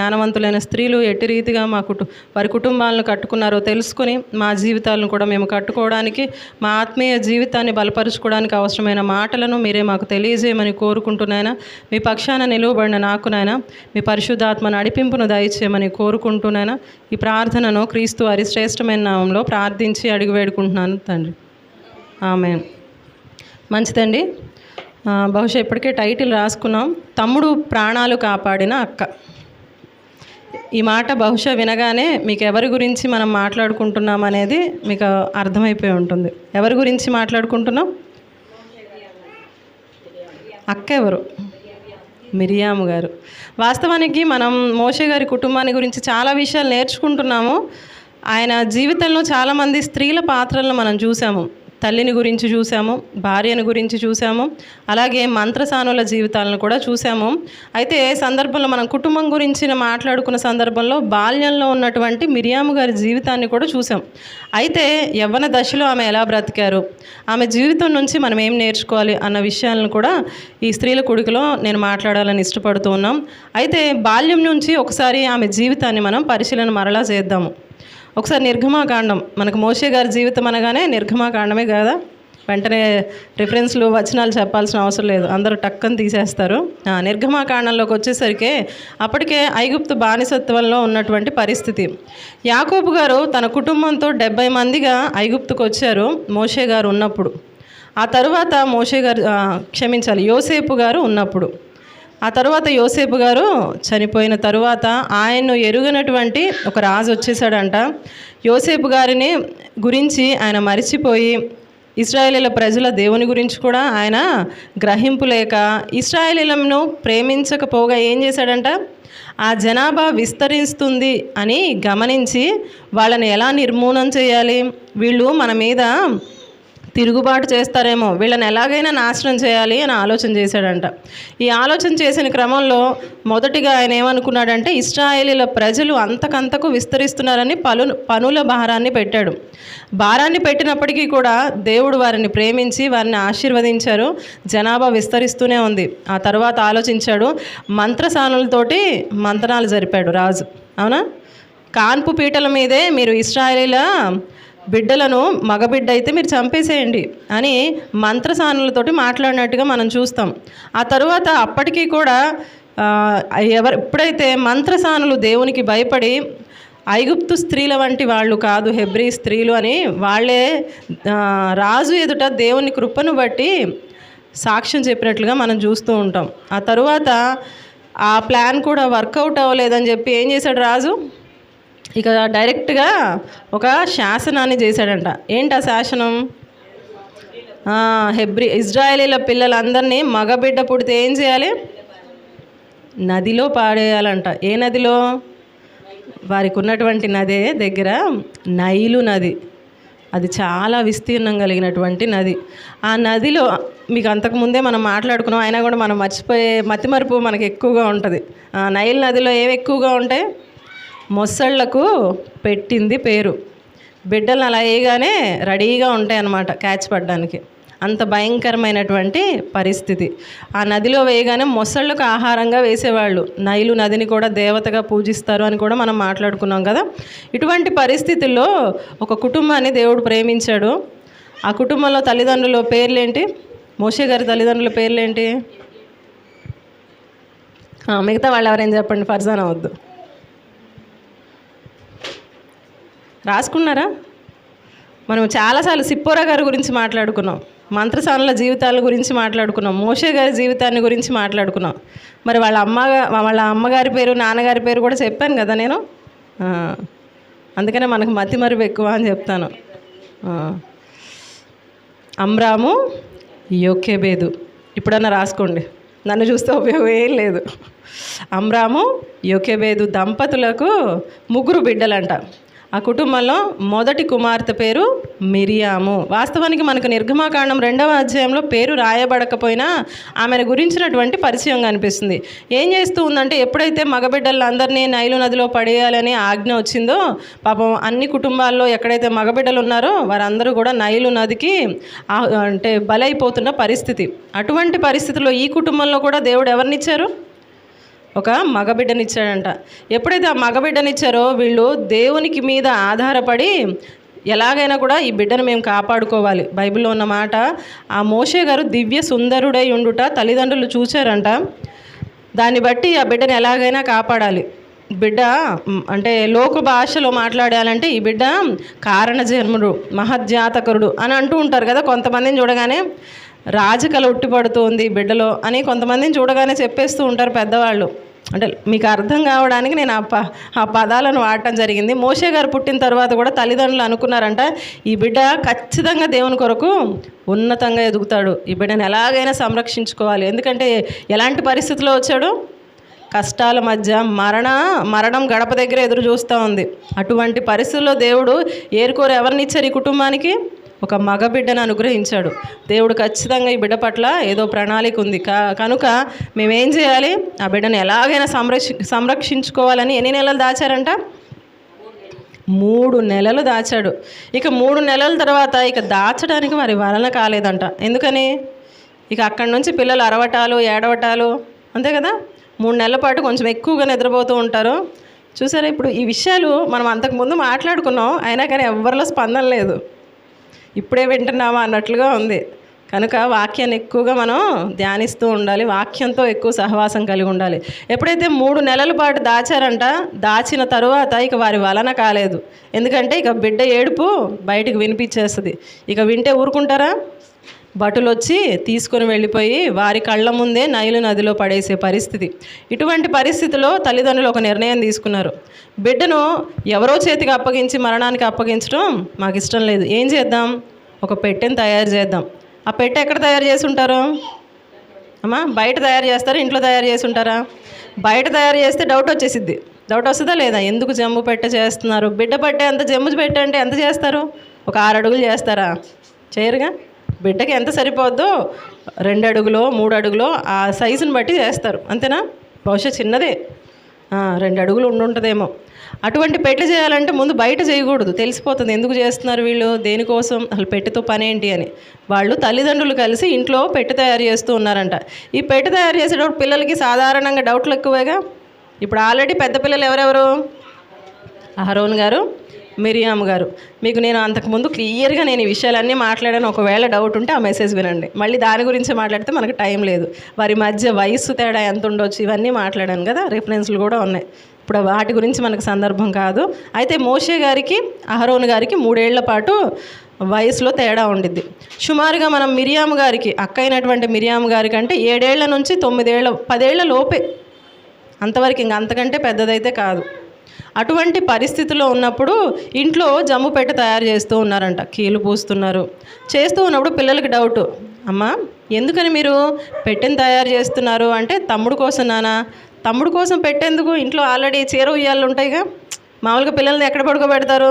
జ్ఞానవంతులైన స్త్రీలు ఎట్టి రీతిగా వారి కుటుంబాలను కట్టుకున్నారో తెలుసుకొని మా జీవితాలను కూడా మేము కట్టుకోవడానికి, మా ఆత్మీయ జీవితాన్ని బలపరుచుకోవడానికి అవసరమైన మాటలను మీరే మాకు తెలియజేయమని కోరుకుంటున్నాయినా, మీ పక్షాన నిలువబడిన నాకునైనా మీ పరిశుద్ధాత్మ నడిపింపును దయచేయమని కోరుకుంటున్నాయినా, ఈ ప్రార్థనను క్రీస్తు వారి శ్రేష్టమైన నామంలో ప్రార్థించి అడిగి వేడుకుంటున్నాను తండ్రి. ఆమేన్. మంచిదండి. బహుశా ఇప్పటికే టైటిల్ రాసుకున్నాం, తమ్ముడు ప్రాణాలు కాపాడిన అక్క. ఈ మాట బహుశా వినగానే మీకు ఎవరి గురించి మనం మాట్లాడుకుంటున్నాం అనేది మీకు అర్థమైపోయి ఉంటుంది. ఎవరి గురించి మాట్లాడుకుంటున్నాం? అక్క ఎవరు? మిరియాము గారు. వాస్తవానికి మనం మోషే గారి కుటుంబాన్ని గురించి చాలా విషయాలు నేర్చుకుంటున్నాము. ఆయన జీవితంలో చాలామంది స్త్రీల పాత్రలను మనం చూసాము. తల్లిని గురించి చూసాము, భార్యను గురించి చూసాము, అలాగే మంత్రసానుల జీవితాలను కూడా చూసాము. అయితే సందర్భంలో మనం కుటుంబం గురించి మాట్లాడుకున్న సందర్భంలో బాల్యంలో ఉన్నటువంటి మిరియాము గారి జీవితాన్ని కూడా చూసాం. అయితే యవ్వన దశలో ఆమె ఎలా బ్రతికారు, ఆమె జీవితం నుంచి మనం ఏం నేర్చుకోవాలి అన్న విషయాలను కూడా ఈ స్త్రీల కూడికలో నేను మాట్లాడాలని ఇష్టపడుతూ ఉన్నాం. అయితే బాల్యం నుంచి ఒకసారి ఆమె జీవితాన్ని మనం పరిశీలన మరలా చేద్దాము. ఒకసారి నిర్గమాకాండం, మనకు మోషే గారి జీవితం అనగానే నిర్గమాకాండమే కదా, వెంటనే రిఫరెన్స్లు వచనాలు చెప్పాల్సిన అవసరం లేదు, అందరూ టక్కని తీసేస్తారు. నిర్గమాకాండంలోకి వచ్చేసరికి అప్పటికే ఐగుప్తు బానిసత్వంలో ఉన్నటువంటి పరిస్థితి. యాకోబు గారు తన కుటుంబంతో 70 మందిగా ఐగుప్తుకు వచ్చారు మోషే గారు ఉన్నప్పుడు. ఆ తర్వాత యోసేపు గారు ఉన్నప్పుడు. ఆ తర్వాత యోసేపు గారు చనిపోయిన తరువాత ఆయన్ను ఎరుగనటువంటి ఒక రాజు వచ్చేసాడంట. యోసేపు గారిని గురించి ఆయన మరిచిపోయి ఇశ్రాయేలీల ప్రజల దేవుని గురించి కూడా ఆయన గ్రహింపు లేక ఇశ్రాయేలీలను ప్రేమించకపోగా ఏం చేశాడంట, ఆ జనాభా విస్తరిస్తుంది అని గమనించి వాళ్ళని ఎలా నిర్మూలన చేయాలి, వీళ్ళు మన మీద తిరుగుబాటు చేస్తారేమో, వీళ్ళని ఎలాగైనా నాశనం చేయాలి అని ఆలోచన చేశాడంట. ఈ ఆలోచన చేసిన క్రమంలో మొదటిగా ఆయన ఏమనుకున్నాడంటే, ఇశ్రాయేలీల ప్రజలు అంతకంతకు విస్తరిస్తున్నారని పనుల భారాన్ని పెట్టాడు. భారాన్ని పెట్టినప్పటికీ కూడా దేవుడు వారిని ప్రేమించి వారిని ఆశీర్వదించారు. జనాభా విస్తరిస్తూనే ఉంది. ఆ తర్వాత ఆలోచించాడు, మంత్రసానులతోటి మంత్రాలు జరిపాడు రాజు. అవునా? కాన్పు పీటల మీదే మీరు ఇశ్రాయేలీల బిడ్డలను, మగబిడ్డ అయితే మీరు చంపేసేయండి అని మంత్రసానులతోటి మాట్లాడినట్టుగా మనం చూస్తాం. ఆ తరువాత అప్పటికీ కూడా ఎప్పుడైతే మంత్రసానులు దేవునికి భయపడి ఐగుప్తు స్త్రీల వంటి వాళ్ళు కాదు హెబ్రీ స్త్రీలు అని వాళ్ళే రాజు ఎదుట దేవుని కృపను బట్టి సాక్ష్యం చెప్పినట్లుగా మనం చూస్తూ ఉంటాం. ఆ తరువాత ఆ ప్లాన్ కూడా వర్కౌట్ అవ్వలేదని చెప్పి ఏం చేశాడు రాజు, ఇక డైరెక్ట్గా ఒక శాసనాన్ని చేశాడంట. ఏంటి ఆ శాసనం? ఇజ్రాయేలీల పిల్లలందరినీ మగబిడ్డ పుడితే ఏం చేయాలి? నదిలో పాడేయాలంట. ఏ నదిలో? వారికి ఉన్నటువంటి నదే దగ్గర నైలు నది. అది చాలా విస్తీర్ణం కలిగినటువంటి నది. ఆ నదిలో మీకు అంతకుముందే మనం మాట్లాడుకున్నాం, అయినా కూడా మనం మతిమరుపు మనకు ఎక్కువగా ఉంటుంది. నైల్ నదిలో ఏవి ఎక్కువగా ఉంటాయి? మొసళ్లకు పెట్టింది పేరు. బిడ్డలు అలా వేయగానే రెడీగా ఉంటాయి అన్నమాట క్యాచ్ పడడానికి. అంత భయంకరమైనటువంటి పరిస్థితి. ఆ నదిలో వేయగానే మొసళ్లకు ఆహారంగా వేసేవాళ్ళు. నైలు నదిని కూడా దేవతగా పూజిస్తారు అని కూడా మనం మాట్లాడుకున్నాం కదా. ఇటువంటి పరిస్థితుల్లో ఒక కుటుంబాన్ని దేవుడు ప్రేమించాడు. ఆ కుటుంబంలో తల్లిదండ్రుల పేర్లేంటి? మోషే గారి తల్లిదండ్రుల పేర్లేంటి? మిగతా వాళ్ళు ఎవరైనా చెప్పండి, ఫర్జానా వద్దు. రాసుకున్నారా? మనం చాలాసార్లు సిప్పోరా గారి గురించి మాట్లాడుకున్నాం, మంత్రసానుల జీవితాల గురించి మాట్లాడుకున్నాం, మోషే గారి జీవితాన్ని గురించి మాట్లాడుకున్నాం. మరి వాళ్ళ అమ్మగారి పేరు, నాన్నగారి పేరు కూడా చెప్పాను కదా నేను. అందుకనే మనకు మతిమరుపు ఎక్కువ అని చెప్తాను. అమ్రాము, యోకెబేదు. ఇప్పుడన్నా రాసుకోండి, నన్ను చూస్తే ఉపయోగం ఏం లేదు. అమ్రాము, యోకెబేదు దంపతులకు 3 బిడ్డలంట. ఆ కుటుంబంలో మొదటి కుమార్తె పేరు మిరియాము. వాస్తవానికి మనకు నిర్గమాకాండం 2వ అధ్యాయంలో పేరు రాయబడకపోయినా ఆమెను గురించినటువంటి పరిచయం కనిపిస్తుంది. ఏం చేస్తూ ఉందంటే, ఎప్పుడైతే మగబిడ్డలందరినీ నైలు నదిలో పడేయాలని ఆజ్ఞ వచ్చిందో, పాపం అన్ని కుటుంబాల్లో ఎక్కడైతే మగబిడ్డలు ఉన్నారో వారందరూ కూడా నైలు నదికి బలైపోతున్న పరిస్థితి. అటువంటి పరిస్థితుల్లో ఈ కుటుంబంలో కూడా దేవుడు ఎవరినిచ్చారు? ఒక మగబిడ్డనిచ్చాడంట. ఎప్పుడైతే ఆ మగబిడ్డనిచ్చారో వీళ్ళు దేవునికి మీద ఆధారపడి ఎలాగైనా కూడా ఈ బిడ్డను మేము కాపాడుకోవాలి. బైబిల్లో ఉన్న మాట, ఆ మోషే గారు దివ్య సుందరుడై ఉండుట తల్లిదండ్రులు చూచారంట. దాన్ని బట్టి ఆ బిడ్డను ఎలాగైనా కాపాడాలి. బిడ్డ అంటే లోక భాషలో మాట్లాడాలంటే ఈ బిడ్డ కారణజన్ముడు, మహజ్జాతకరుడు అని అంటూ ఉంటారు కదా. కొంతమందిని చూడగానే రాజకళ ఉట్టిపడుతుంది బిడ్డలో అని కొంతమందిని చూడగానే చెప్పేస్తూ ఉంటారు పెద్దవాళ్ళు. అంటే మీకు అర్థం కావడానికి నేను ఆ పదాలను వాడటం జరిగింది. మోషే గారు పుట్టిన తర్వాత కూడా తల్లిదండ్రులు అనుకున్నారంట, ఈ బిడ్డ ఖచ్చితంగా దేవుని కొరకు ఉన్నతంగా ఎదుగుతాడు, ఈ బిడ్డను ఎలాగైనా సంరక్షించుకోవాలి. ఎందుకంటే ఎలాంటి పరిస్థితిలో వచ్చాడు? కష్టాల మధ్య మరణం గడప దగ్గర ఎదురు చూస్తూ ఉంది. అటువంటి పరిస్థితుల్లో దేవుడు ఏరుకోరు ఎవరిని ఇచ్చారు ఈ కుటుంబానికి? ఒక మగబిడ్డను అనుగ్రహించాడు. దేవుడు ఖచ్చితంగా ఈ బిడ్డ పట్ల ఏదో ప్రణాళిక ఉంది. కనుక మేమేం చేయాలి? ఆ బిడ్డను ఎలాగైనా సంరక్షించుకోవాలని ఎన్ని నెలలు దాచారంట? 3 నెలలు దాచాడు. ఇక 3 నెలల తర్వాత ఇక దాచడానికి వారి వలన కాలేదంట. ఎందుకని? ఇక అక్కడి నుంచి పిల్లలు అరవటాలు ఏడవటాలు అంతే కదా. 3 నెలల పాటు కొంచెం ఎక్కువగా నిద్రపోతూ ఉంటారు. చూసారా, ఇప్పుడు ఈ విషయాలు మనం అంతకుముందు మాట్లాడుకున్నాం, అయినా కానీ ఎవరిలో స్పందన లేదు. ఇప్పుడే వింటున్నామా అన్నట్లుగా ఉంది. కనుక వాక్యాన్ని ఎక్కువగా మనం ధ్యానిస్తూ ఉండాలి, వాక్యంతో ఎక్కువ సహవాసం కలిగి ఉండాలి. ఎప్పుడైతే 3 నెలల పాటు దాచారంట, దాచిన తరువాత ఇక వారి వలన కాలేదు. ఎందుకంటే ఇక బిడ్డ ఏడుపు బయటికి వినిపించేస్తుంది. ఇక వింటే ఊరుకుంటారా? భటులు వచ్చి తీసుకొని వెళ్ళిపోయి వారి కళ్ళ ముందే నైలు నదిలో పడేసే పరిస్థితి. ఇటువంటి పరిస్థితిలో తల్లిదండ్రులు ఒక నిర్ణయం తీసుకున్నారు. బిడ్డను ఎవరో చేతికి అప్పగించి మరణానికి అప్పగించడం మాకు ఇష్టం లేదు. ఏం చేద్దాం? ఒక పెట్టెను తయారు చేద్దాం. ఆ పెట్టె ఎక్కడ తయారు చేసి ఉంటారు అమ్మా? బయట తయారు చేస్తారా, ఇంట్లో తయారు చేసి ఉంటారా? బయట తయారు చేస్తే డౌట్ వచ్చేసిద్ది. డౌట్ వస్తుందా లేదా? ఎందుకు జమ్ము పెట్టె చేస్తున్నారు? బిడ్డ పట్టే అంత జమ్ము పెట్టె అంటే ఎంత చేస్తారు? ఒక 6 అడుగులు చేస్తారా? చేయరుగా. బిడ్డకి ఎంత సరిపోద్దో 2 అడుగులో 3 అడుగులో ఆ సైజుని బట్టి చేస్తారు, అంతేనా? బహుశా చిన్నదే 2 అడుగులు ఉండుంటుందేమో. అటువంటి పెట్టె చేయాలంటే ముందు బయట చేయకూడదు, తెలిసిపోతుంది ఎందుకు చేస్తున్నారు వీళ్ళు, దేనికోసం, అసలు పెట్టెతో పని ఏంటి అని. వాళ్ళు తల్లిదండ్రులు కలిసి ఇంట్లో పెట్టె తయారు చేస్తూ ఉన్నారంట. ఈ పెట్టె తయారు చేసేటప్పుడు పిల్లలకి సాధారణంగా డౌట్లు ఎక్కువేగా. ఇప్పుడు ఆల్రెడీ పెద్ద పిల్లలు ఎవరెవరు? అహరోన్ గారు, మిరియామ్ గారు. మీకు నేను అంతకుముందు క్లియర్గా నేను ఈ విషయాలన్నీ మాట్లాడాను. ఒకవేళ డౌట్ ఉంటే ఆ మెసేజ్ వినండి. మళ్ళీ దాని గురించి మాట్లాడితే మనకు టైం లేదు. వారి మధ్య వయస్సు తేడా ఎంత ఉండొచ్చు ఇవన్నీ మాట్లాడాను కదా, రిఫరెన్స్లు కూడా ఉన్నాయి. ఇప్పుడు వాటి గురించి మనకు సందర్భం కాదు. అయితే మోషే గారికి అహరోన్ గారికి 3 ఏళ్ల పాటు వయసులో తేడా ఉండిద్ది. సుమారుగా మనం మిరియామ్ గారికి, అక్క అయినటువంటి మిరియామ్ గారికి అంటే 7 ఏళ్ల నుంచి 9 ఏళ్ళ 10 ఏళ్ల లోపే, అంతవరకు ఇంక అంతకంటే పెద్దదైతే కాదు. అటువంటి పరిస్థితిలో ఉన్నప్పుడు ఇంట్లో జమ్ము పెట్టె తయారు చేస్తూ ఉన్నారంట. కీలు పూస్తున్నారు. చేస్తూ ఉన్నప్పుడు పిల్లలకి డౌటు, అమ్మా ఎందుకని మీరు పెట్టెను తయారు చేస్తున్నారు అంటే, తమ్ముడు కోసం నాన్న. తమ్ముడు కోసం పెట్టేందుకు? ఇంట్లో ఆల్రెడీ చీర ఉయ్యాలు ఉంటాయిగా. మామూలుగా పిల్లల్ని ఎక్కడ పడుకోబెడతారు?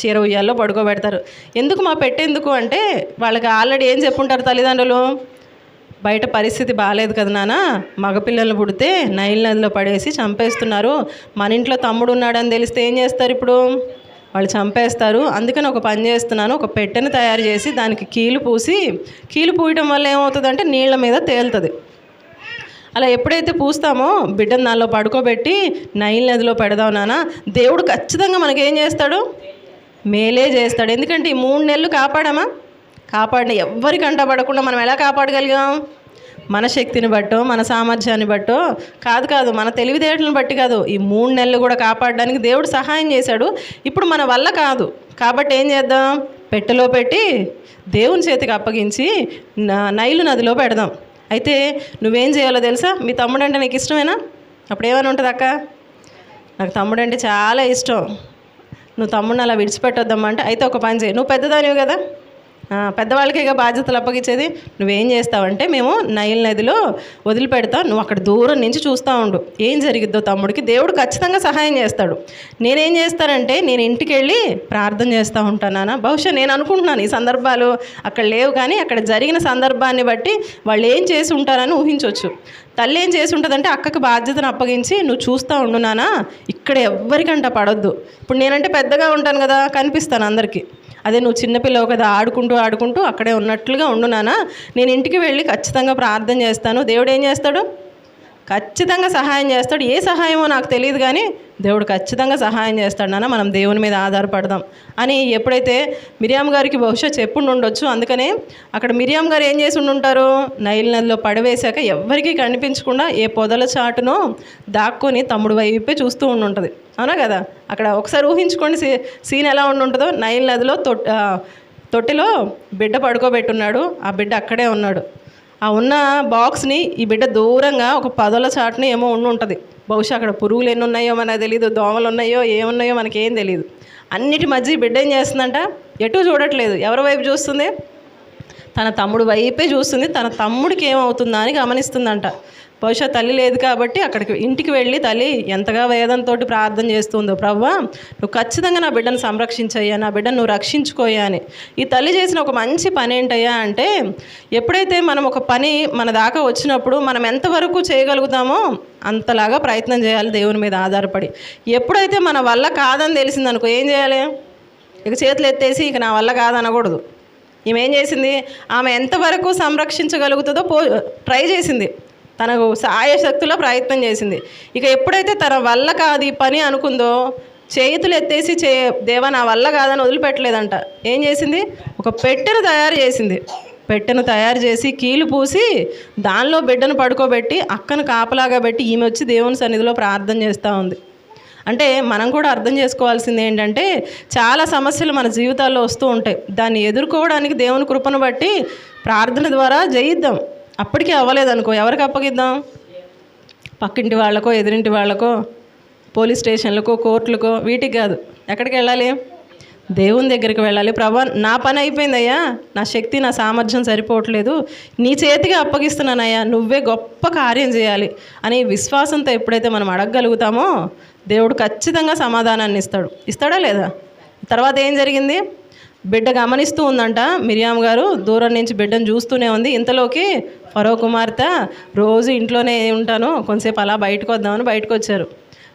చీర ఉయ్యాల్లో పడుకోబెడతారు. ఎందుకు మా పెట్టేందుకు అంటే, వాళ్ళకి ఆల్రెడీ ఏం చెప్పుంటారు తల్లిదండ్రులు, బయట పరిస్థితి బాగాలేదు కదా నాన్న, మగపిల్లలు పుడితే నైల్ నదిలో పడేసి చంపేస్తున్నారు, మన ఇంట్లో తమ్ముడు ఉన్నాడని తెలిస్తే ఏం చేస్తారు? ఇప్పుడు వాళ్ళు చంపేస్తారు. అందుకని ఒక పని చేస్తున్నాను, ఒక పెట్టెను తయారు చేసి దానికి కీలు పూయటం వల్ల ఏమవుతుందంటే నీళ్ళ మీద తేలుతుంది. అలా ఎప్పుడైతే పూస్తామో బిడ్డను దానిలో పడుకోబెట్టి నైల్ నదిలో పెడదాం నాన్న, దేవుడు ఖచ్చితంగా మనకేం చేస్తాడు? మేలే చేస్తాడు. ఎందుకంటే ఈ 3 నెలలు కాపాడిన ఎవ్వరికంట పడకుండా మనం ఎలా కాపాడగలిగాం? మన శక్తిని బట్టో, మన సామర్థ్యాన్ని బట్టో కాదు, మన తెలివితేటలను బట్టి కాదు. ఈ 3 నెలలు కూడా కాపాడడానికి దేవుడు సహాయం చేశాడు. ఇప్పుడు మన వల్ల కాదు కాబట్టి ఏం చేద్దాం? పెట్టెలో పెట్టి దేవుని చేతికి అప్పగించి నైలు నదిలో పెడదాం. అయితే నువ్వేం చేయాలో తెలుసా? మీ తమ్ముడు అంటే నీకు ఇష్టమేనా? అప్పుడు ఏమైనా ఉంటుంది, అక్క నాకు తమ్ముడు అంటే చాలా ఇష్టం, నువ్వు తమ్ముడిని అలా విడిచిపెట్టొద్దమ్మా అంటే, అయితే ఒక పని చేయి, నువ్వు పెద్దదానివి కదా, పెద్దవాళ్ళకేగా బాధ్యతలు అప్పగించేది, నువ్వేం చేస్తావంటే మేము నైల్ నదిలో వదిలిపెడతావు, నువ్వు అక్కడ దూరం నుంచి చూస్తూ ఉండు, ఏం జరిగిద్దో తమ్ముడికి దేవుడు ఖచ్చితంగా సహాయం చేస్తాడు. నేనేం చేస్తానంటే నేను ఇంటికి వెళ్ళి ప్రార్థన చేస్తూ ఉంటానా. బహుశా నేను అనుకుంటున్నాను ఈ సందర్భాలు అక్కడ లేవు, కానీ అక్కడ జరిగిన సందర్భాన్ని బట్టి వాళ్ళు ఏం చేసి ఉంటారని ఊహించవచ్చు. తల్లి ఏం చేసి ఉంటుందంటే అక్కకి బాధ్యతను అప్పగించి నువ్వు చూస్తూ ఉండు నాన్న, ఇక్కడ ఎవ్వరికంట పడొద్దు. ఇప్పుడు నేనంటే పెద్దగా ఉంటాను కదా, కనిపిస్తాను అందరికీ. అదే నువ్వు చిన్నపిల్లవు కదా, ఆడుకుంటూ అక్కడే ఉన్నట్లుగా ఉండు నాన్న, నేను ఇంటికి వెళ్ళి ఖచ్చితంగా ప్రార్థన చేస్తాను, దేవుడు ఏం చేస్తాడు? ఖచ్చితంగా సహాయం చేస్తాడు. ఏ సహాయమో నాకు తెలియదు కానీ దేవుడు ఖచ్చితంగా సహాయం చేస్తాడు నాన్న, మనం దేవుని మీద ఆధారపడదాం అని ఎప్పుడైతే మిరియాం గారికి బహుశా చెప్పుండి ఉండొచ్చు. అందుకనే అక్కడ మిరియాం గారు ఏం చేసి ఉండుంటారు, నైల్ నదిలో పడవేశాక ఎవ్వరికీ కనిపించకుండా ఏ పొదల చాటునో దాక్కొని తమ్ముడు వైపే చూస్తూ ఉండుంటుంది. అవునా కదా? అక్కడ ఒకసారి ఊహించుకోండి సీన్ ఎలా ఉండుంటుందో. నైల్ నదిలో తొట్టిలో బిడ్డ పడుకోబెట్టున్నాడు, ఆ బిడ్డ అక్కడే ఉన్నాడు. ఆ ఉన్న బాక్స్ని ఈ బిడ్డ దూరంగా ఒక పొదల చాటుని ఏమో ఉంటుంది. బహుశా అక్కడ పురుగులు ఎన్ని ఉన్నాయో మనకు తెలియదు, దోమలు ఉన్నాయో ఏమున్నాయో మనకేం తెలియదు. అన్నిటి మధ్య ఈ బిడ్డ ఏం చేస్తుందంట, ఎటు చూడట్లేదు. ఎవరి వైపు చూస్తుంది? తన తమ్ముడు వైపే చూస్తుంది. తన తమ్ముడికి ఏమవుతుందా అని గమనిస్తుందంట. బహుశా తల్లి లేదు కాబట్టి అక్కడికి ఇంటికి వెళ్ళి తల్లి ఎంతగా వేదంతో ప్రార్థన చేస్తుందో, ప్రవ్వా నువ్వు ఖచ్చితంగా నా బిడ్డను సంరక్షించయ్యా, నా బిడ్డను నువ్వు రక్షించుకోయా అని. ఈ తల్లి చేసిన ఒక మంచి పని ఏంటయ్యా అంటే, ఎప్పుడైతే మనం ఒక పని మన దాకా వచ్చినప్పుడు మనం ఎంతవరకు చేయగలుగుతామో అంతలాగా ప్రయత్నం చేయాలి దేవుని మీద ఆధారపడి. ఎప్పుడైతే మన వల్ల కాదని తెలిసిందనుకో ఏం చేయాలి? ఇక చేతులు ఎత్తేసి ఇక నా వల్ల కాదనకూడదు. ఈమె ఏం చేసింది, ఆమె ఎంతవరకు సంరక్షించగలుగుతుందో ట్రై చేసింది, తనకు సాయశక్తిలో ప్రయత్నం చేసింది. ఇక ఎప్పుడైతే తన వల్ల కాదు ఈ పని అనుకుందో చేతులు ఎత్తేసి దేవా నా వల్ల కాదని వదిలిపెట్టలేదంట. ఏం చేసింది, ఒక పెట్టెను తయారు చేసింది. పెట్టెను తయారు చేసి కీలు పూసి దానిలో బిడ్డను పడుకోబెట్టి అక్కను కాపలాగా పెట్టి ఈమె వచ్చి దేవుని సన్నిధిలో ప్రార్థన చేస్తూ ఉంది. అంటే మనం కూడా అర్థం చేసుకోవాల్సింది ఏంటంటే, చాలా సమస్యలు మన జీవితాల్లో వస్తూ ఉంటాయి. దాన్ని ఎదుర్కోవడానికి దేవుని కృపను బట్టి ప్రార్థన ద్వారా జయిద్దాం. అప్పటికీ అవ్వలేదనుకో ఎవరికి అప్పగిద్దాం? పక్కింటి వాళ్ళకో, ఎదురింటి వాళ్ళకో, పోలీస్ స్టేషన్లకో, కోర్టులకో, వీటికి కాదు. ఎక్కడికి వెళ్ళాలి? దేవుని దగ్గరికి వెళ్ళాలి. ప్రభా నా పని అయిపోయిందయ్యా, నా శక్తి నా సామర్థ్యం సరిపోవట్లేదు, నీ చేతికి అప్పగిస్తున్నానయ్యా, నువ్వే గొప్ప కార్యం చేయాలి అని విశ్వాసంతో ఎప్పుడైతే మనం అడగగలుగుతామో దేవుడు ఖచ్చితంగా సమాధానాన్ని ఇస్తాడా లేదా? తర్వాత ఏం జరిగింది? బిడ్డ గమనిస్తూ ఉందంట. మిరియాం గారు దూరం నుంచి బిడ్డను చూస్తూనే ఉంది. ఇంతలోకి ఫరో కుమార్తె రోజు ఇంట్లోనే ఉంటాను, కొంతసేపు అలా బయటకు వద్దామని బయటకు వచ్చారు.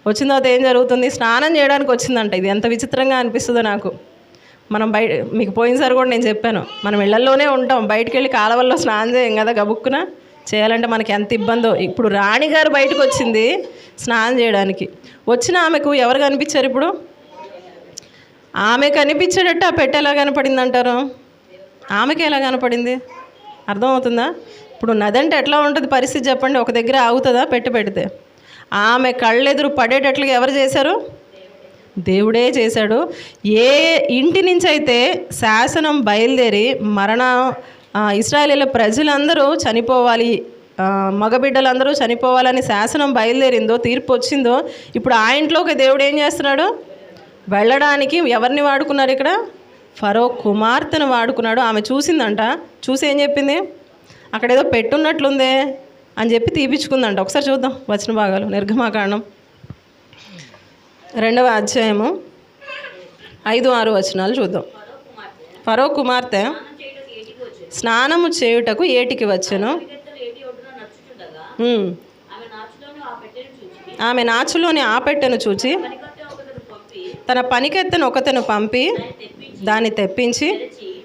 వచ్చిన తర్వాత ఏం జరుగుతుంది, స్నానం చేయడానికి వచ్చిందంట. ఇది ఎంత విచిత్రంగా అనిపిస్తుందో నాకు. మనం మీకు పోయినసారి కూడా నేను చెప్పాను, మనం ఇళ్లలోనే ఉంటాం, బయటకు వెళ్ళి కాలవల్లో స్నానం చేయం కదా, గబుక్కున చేయాలంటే మనకి ఎంత ఇబ్బందో. ఇప్పుడు రాణిగారు బయటకు వచ్చింది స్నానం చేయడానికి. వచ్చిన ఆమెకు ఎవరు కనిపించారు? ఇప్పుడు ఆమె కనిపించేటట్టు ఆ పెట్టె ఎలా కనపడింది అంటారు? ఆమెకి ఎలా కనపడింది? అర్థమవుతుందా? ఇప్పుడు నది అంటే ఎట్లా ఉంటుంది పరిస్థితి చెప్పండి? ఒక దగ్గర ఆగుతుందా పెడితే? ఆమె కళ్ళెదురు పడేటట్లుగా ఎవరు చేశారు? దేవుడే చేశాడు. ఏ ఇంటి నుంచి అయితే శాసనం బయలుదేరి ఇశ్రాయేలీల ప్రజలందరూ చనిపోవాలి, మగబిడ్డలందరూ చనిపోవాలని శాసనం బయలుదేరిందో, తీర్పు వచ్చిందో, ఇప్పుడు ఆ ఇంట్లోకి దేవుడు ఏం చేస్తున్నాడు? వెళ్ళడానికి ఎవరిని వాడుకున్నారు ఇక్కడ? ఫరో కుమార్తెను వాడుకున్నాడు. ఆమె చూసిందంట. చూసి ఏం చెప్పింది? అక్కడ ఏదో పెట్టున్నట్లుందే అని చెప్పి తీపిచ్చుకుందంట. ఒకసారి చూద్దాం వచన భాగాలు. నిర్గమాకాండం 2వ అధ్యాయము 5-6 వచనాలు చూద్దాం. ఫరో కుమార్తె స్నానము చేయుటకు ఏటికి వచ్చెను. ఆమె నాచులోని ఆ పెట్టెను చూచి తన పనికెత్తను ఒకతను పంపి దాన్ని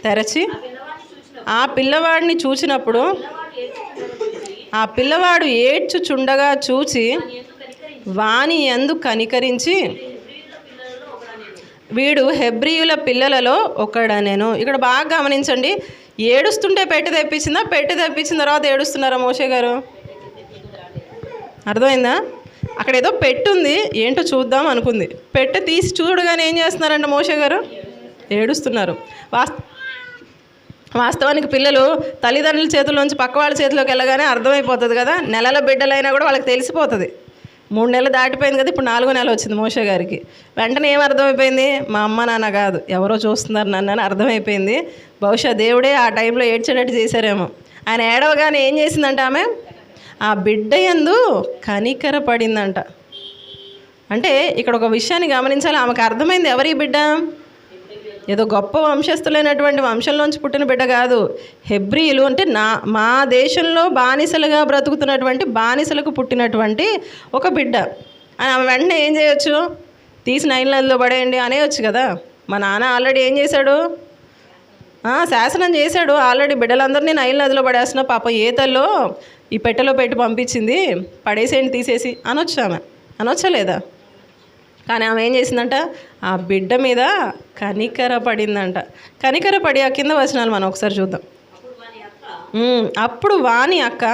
తెరచి ఆ పిల్లవాడిని చూచినప్పుడు ఆ పిల్లవాడు ఏడ్చుచుండగా చూచి వాని యందు కనికరించి వీడు హెబ్రీయుల పిల్లలలో ఒకడనెను. ఇక్కడ బాగా గమనించండి. ఏడుస్తుంటే పెట్టి తెప్పించిందా? పెట్టి తెప్పించిన తర్వాత ఏడుస్తున్నారా మోషే గారు? అర్థమైందా? అక్కడ ఏదో పెట్టుంది, ఏంటో చూద్దాం అనుకుంది. పెట్టె తీసి చూడగానే ఏం చేస్తున్నారంట మోషే గారు? ఏడుస్తున్నారు. వాస్తవానికి పిల్లలు తల్లిదండ్రుల చేతుల్లోంచి పక్క వాళ్ళ చేతిలోకి వెళ్ళగానే అర్థమైపోతుంది కదా. నెలల బిడ్డలైనా కూడా వాళ్ళకి తెలిసిపోతుంది. 3 నెలలు దాటిపోయింది కదా, ఇప్పుడు 4వ నెల వచ్చింది మోషే గారికి. వెంటనే ఏం అర్థమైపోయింది? మా అమ్మ నాన్న కాదు, ఎవరో చూస్తున్నారు నన్ను అని అర్థమైపోయింది. బహుశా దేవుడే ఆ టైంలో ఏడ్చేటట్టు చేశారేమో. ఆయన ఏడవగానే ఏం చేసిందంట ఆమె? ఆ బిడ్డ యందు కనికరపడిందంట. అంటే ఇక్కడ ఒక విషయాన్ని గమనించాలి. ఆమెకు అర్థమైంది ఎవరి బిడ్డ? ఏదో గొప్ప వంశస్థులైనటువంటి వంశంలోంచి పుట్టిన బిడ్డ కాదు. హెబ్రీయులు అంటే మా దేశంలో బానిసలుగా బ్రతుకుతున్నటువంటి బానిసలకు పుట్టినటువంటి ఒక బిడ్డ అని ఆమె వెంటనే ఏం చేయొచ్చు? తీసి నైల్ నదిలో పడేయండి అనేయచ్చు కదా. మా నాన్న ఆల్రెడీ ఏం చేశాడు? శాసనం చేశాడు ఆల్రెడీ, బిడ్డలందరినీ నైల్ నదిలో పడేస్తున్నా. పాప ఈతల్లో ఈ పెట్టెలో పెట్టి పంపించింది, పడేసేయండి తీసేసి అనొచ్చామె, అనొచ్చలేదా? కానీ ఆమె ఏం చేసిందంట, ఆ బిడ్డ మీద కనికర పడిందంట. కనికర పడి ఆ కింద వచనాలు మనం ఒకసారి చూద్దాం. అప్పుడు వాని అక్క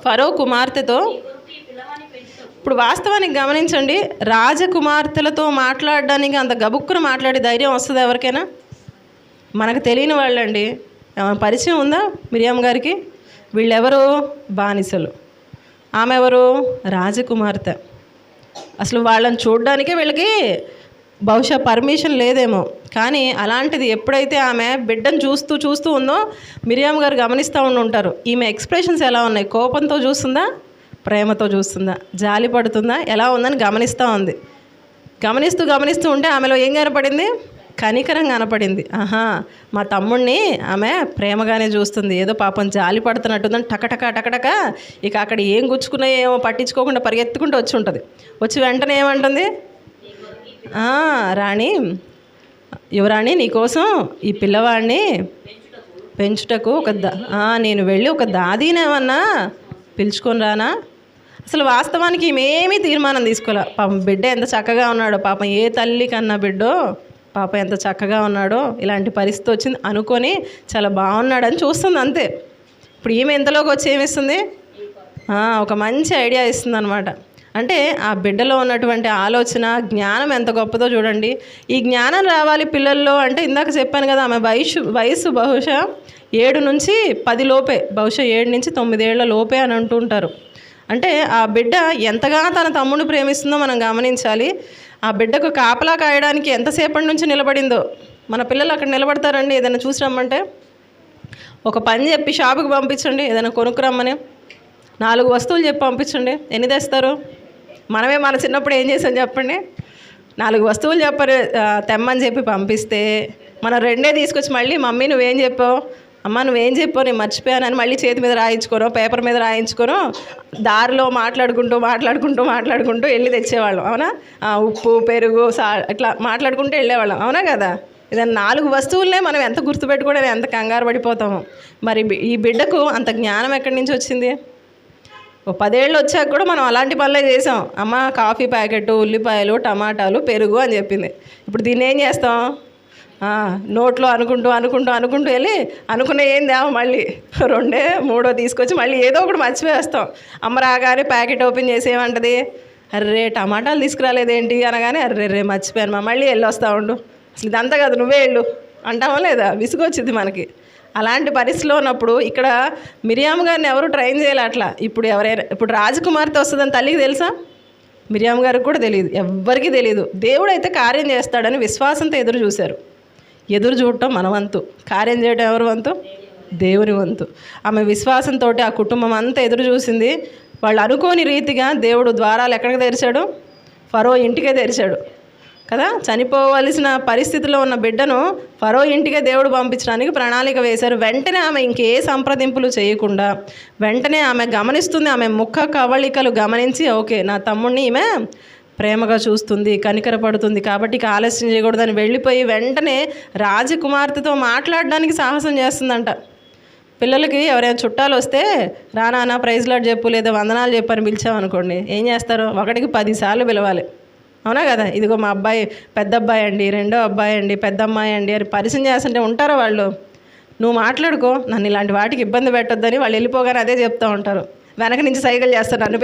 ఫరో కుమార్తెతో, ఇప్పుడు వాస్తవానికి గమనించండి, రాజకుమార్తెలతో మాట్లాడడానికి అంత గబుక్కును మాట్లాడే ధైర్యం వస్తుంది ఎవరికైనా? మనకు తెలియని వాళ్ళండి. పరిచయం ఉందా మిరియాం గారికి? వీళ్ళెవరు? బానిసలు. ఆమె ఎవరు? రాజకుమార్తె. అసలు వాళ్ళని చూడడానికే వీళ్ళకి బహుశా పర్మిషన్ లేదేమో. కానీ అలాంటిది ఎప్పుడైతే ఆమె బిడ్డను చూస్తూ చూస్తూ ఉందో మిరియాం గారు గమనిస్తూ ఉంటారు. ఈమె ఎక్స్ప్రెషన్స్ ఎలా ఉన్నాయి? కోపంతో చూస్తుందా, ప్రేమతో చూస్తుందా, జాలి పడుతుందా, ఎలా ఉందని గమనిస్తూ ఉంది. గమనిస్తూ ఉంటే ఆమెలో ఏం కనపడింది? కనికరం కనపడింది. ఆహా, మా తమ్ముడిని ఆమె ప్రేమగానే చూస్తుంది, ఏదో పాపం జాలి పడుతున్నట్టుందని టకటక ఇక అక్కడ ఏం గుచ్చుకున్నాయో ఏమో పట్టించుకోకుండా పరిగెత్తుకుంటూ వచ్చి ఉంటుంది. వచ్చి వెంటనే ఏమంటుంది? రాణి, యువరాణి, నీకోసం ఈ పిల్లవాడిని పెంచుటకు నేను వెళ్ళి ఒక దాదీనేమన్నా పిలుచుకొని రానా? అసలు వాస్తవానికి ఏమీ తీర్మానం తీసుకోలే. పాపం బిడ్డ ఎంత చక్కగా ఉన్నాడో, పాపం ఏ తల్లి కన్నా బిడ్డో పాపం ఎంత చక్కగా ఉన్నాడో, ఇలాంటి పరిస్థితి వచ్చింది అనుకొని చాలా బాగున్నాడని చూస్తుంది అంతే. ఇప్పుడు ఈమె ఎంతలోకి వచ్చి ఏమిస్తుంది? ఒక మంచి ఐడియా ఇస్తుంది అనమాట. అంటే ఆ బిడ్డలో ఉన్నటువంటి ఆలోచన, జ్ఞానం ఎంత గొప్పదో చూడండి. ఈ జ్ఞానం రావాలి పిల్లల్లో అంటే ఇందాక చెప్పాను కదా, ఆమె వయసు బహుశా 7 నుంచి 10 లోపే, బహుశా 7 నుంచి 9 ఏళ్ల లోపే అని అంటుంటారు. అంటే ఆ బిడ్డ ఎంతగా తన తమ్ముడిని ప్రేమిస్తుందో మనం గమనించాలి. ఆ బిడ్డకు కాపలా కాయడానికి ఎంతసేపటి నుంచి నిలబడిందో. మన పిల్లలు అక్కడ నిలబడతారండి, ఏదైనా చూసి రమ్మంటే. ఒక పని చెప్పి షాపుకి పంపించండి, ఏదైనా కొనుక్కురమ్మని 4 వస్తువులు చెప్పి పంపించండి, ఎన్ని తెస్తారు? మనమే మన చిన్నప్పుడు ఏం చేసాం చెప్పండి? 4 వస్తువులు తెమ్మని చెప్పి పంపిస్తే మనం 2 తీసుకొచ్చి మళ్ళీ మమ్మీ నువ్వేం చెప్పావు, అమ్మ నువ్వేం చెప్పావు, నేను మర్చిపోయానని మళ్ళీ చేతి మీద రాయించుకోను, పేపర్ మీద రాయించుకోను, దారిలో మాట్లాడుకుంటూ వెళ్ళి తెచ్చేవాళ్ళం. అవునా? ఉప్పు, పెరుగు, ఇట్లా మాట్లాడుకుంటూ వెళ్ళేవాళ్ళం. అవునా కదా? ఇదన్నా 4 వస్తువులనే మనం ఎంత గుర్తుపెట్టుకోవడం, ఎంత కంగారు పడిపోతాము. మరి ఈ బిడ్డకు అంత జ్ఞానం ఎక్కడి నుంచి వచ్చింది? 10 ఏళ్ళు వచ్చాక కూడా మనం అలాంటి పనులే చేసాం. అమ్మ కాఫీ ప్యాకెట్, ఉల్లిపాయలు, టమాటాలు, పెరుగు అని చెప్పింది. ఇప్పుడు దీన్ని ఏం చేస్తాం? నోట్లో అనుకుంటూ వెళ్ళి అనుకునే ఏందేమో మళ్ళీ 2, 3 తీసుకొచ్చి మళ్ళీ ఏదో ఒకటి మర్చిపోయేస్తాం. అమ్మ రాగానే ప్యాకెట్ ఓపెన్ చేసి ఏమంటది? అర్రే టమాటాలు తీసుకురాలేదేంటి అనగానే అర్రే మర్చిపోయాను, మళ్ళీ వెళ్ళొస్తా ఉండు, అసలు ఇదంతా కాదు నువ్వే వెళ్ళు అంటామో లేదా? విసుగొచ్చింది మనకి. అలాంటి పరిస్థితిలో ఉన్నప్పుడు ఇక్కడ మిరియాం గారిని ఎవరు ట్రైన్ చేయాలి అట్లా. ఇప్పుడు రాజకుమార్తె వస్తుందని తల్లికి తెలుసా? మిరియాం గారికి కూడా తెలియదు, ఎవ్వరికీ తెలియదు. దేవుడు అయితే కార్యం చేస్తాడని విశ్వాసంతో ఎదురు చూశారు. ఎదురు చూడటం మన వంతు, కార్యం చేయడం ఎవరి వంతు? దేవుని వంతు. ఆమె విశ్వాసంతో ఆ కుటుంబం అంతా ఎదురు చూసింది. వాళ్ళు అనుకోని రీతిగా దేవుడు ద్వారాలు ఎక్కడికి తెరిచాడు? ఫరో ఇంటికే తెరిచాడు కదా. చనిపోవలసిన పరిస్థితిలో ఉన్న బిడ్డను ఫరో ఇంటికే దేవుడు పంపించడానికి ప్రణాళిక వేశారు. వెంటనే ఆమె ఇంకే సంప్రదింపులు చేయకుండా వెంటనే ఆమె గమనిస్తుంది. ఆమె ముఖ కవళికలు గమనించి ఓకే నా తమ్ముడిని ఈమె ప్రేమగా చూస్తుంది, కనికరపడుతుంది, కాబట్టి ఆలస్యం చేయకూడదని వెళ్ళిపోయి వెంటనే రాజకుమార్తెతో మాట్లాడడానికి సాహసం చేస్తుందంట. పిల్లలకి ఎవరైనా చుట్టాలు వస్తే రానా ప్రైజ్ లాట్ చెప్పు లేదా వందనాలు చెప్పని పిలిచామనుకోండి, ఏం చేస్తారు? 1కి 10 సార్లు పిలవాలి. అవునా కదా? ఇదిగో మా అబ్బాయి, పెద్ద అబ్బాయి అండి, రెండో అబ్బాయి అండి, పెద్ద అమ్మాయి అండి అని పరిచయం చేస్తుంటే ఉంటారా వాళ్ళు? నువ్వు మాట్లాడుకో, నన్ను ఇలాంటి వాటికి ఇబ్బంది పెట్టొద్దని వాళ్ళు వెళ్ళిపోగానే అదే చెప్తూ ఉంటారు. వెనక నుంచి సైకిల్ చేస్తారు, నన్ను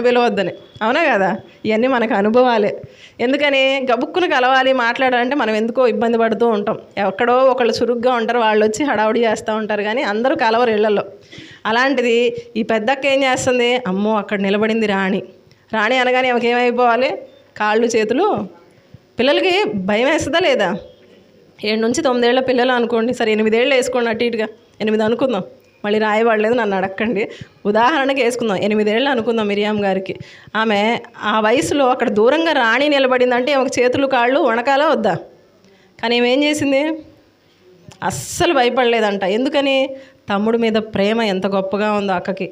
పిలవద్దని. అవునా కదా? ఇవన్నీ మనకు అనుభవాలే. ఎందుకని గబుక్కును కలవాలి మాట్లాడాలంటే మనం ఎందుకో ఇబ్బంది పడుతూ ఉంటాం. ఎక్కడో ఒకళ్ళు చురుగ్గా ఉంటారు, వాళ్ళు వచ్చి హడావుడి చేస్తూ ఉంటారు, కానీ అందరూ కలవరు ఇళ్లలో. అలాంటిది ఈ పెద్దక్క ఏం చేస్తుంది? అమ్మో అక్కడ నిలబడింది రాణి అనగానే ఆమెకి ఏమైపోవాలి? కాళ్ళు చేతులు. పిల్లలకి భయం వేస్తుందా లేదా? 7 నుంచి 9 ఏళ్ల పిల్లలు అనుకోండి, సరే 8 ఏళ్ళు వేసుకోండి, అటు ఇటుగా 8 అనుకుందాం, మళ్ళీ రాయబడలేదు నన్ను అడగండి, ఉదాహరణకి వేసుకుందాం. 8 ఏళ్ళు అనుకుందాం మిరియాం గారికి. ఆమె ఆ వయసులో అక్కడ దూరంగా రాణి నిలబడిందంటే ఆమెకు చేతులు కాళ్ళు వణకాలా వద్దా? కానీ ఏం చేసింది? అస్సలు భయపడలేదంట. ఎందుకని? తమ్ముడి మీద ప్రేమ ఎంత గొప్పగా ఉందో అక్కకి.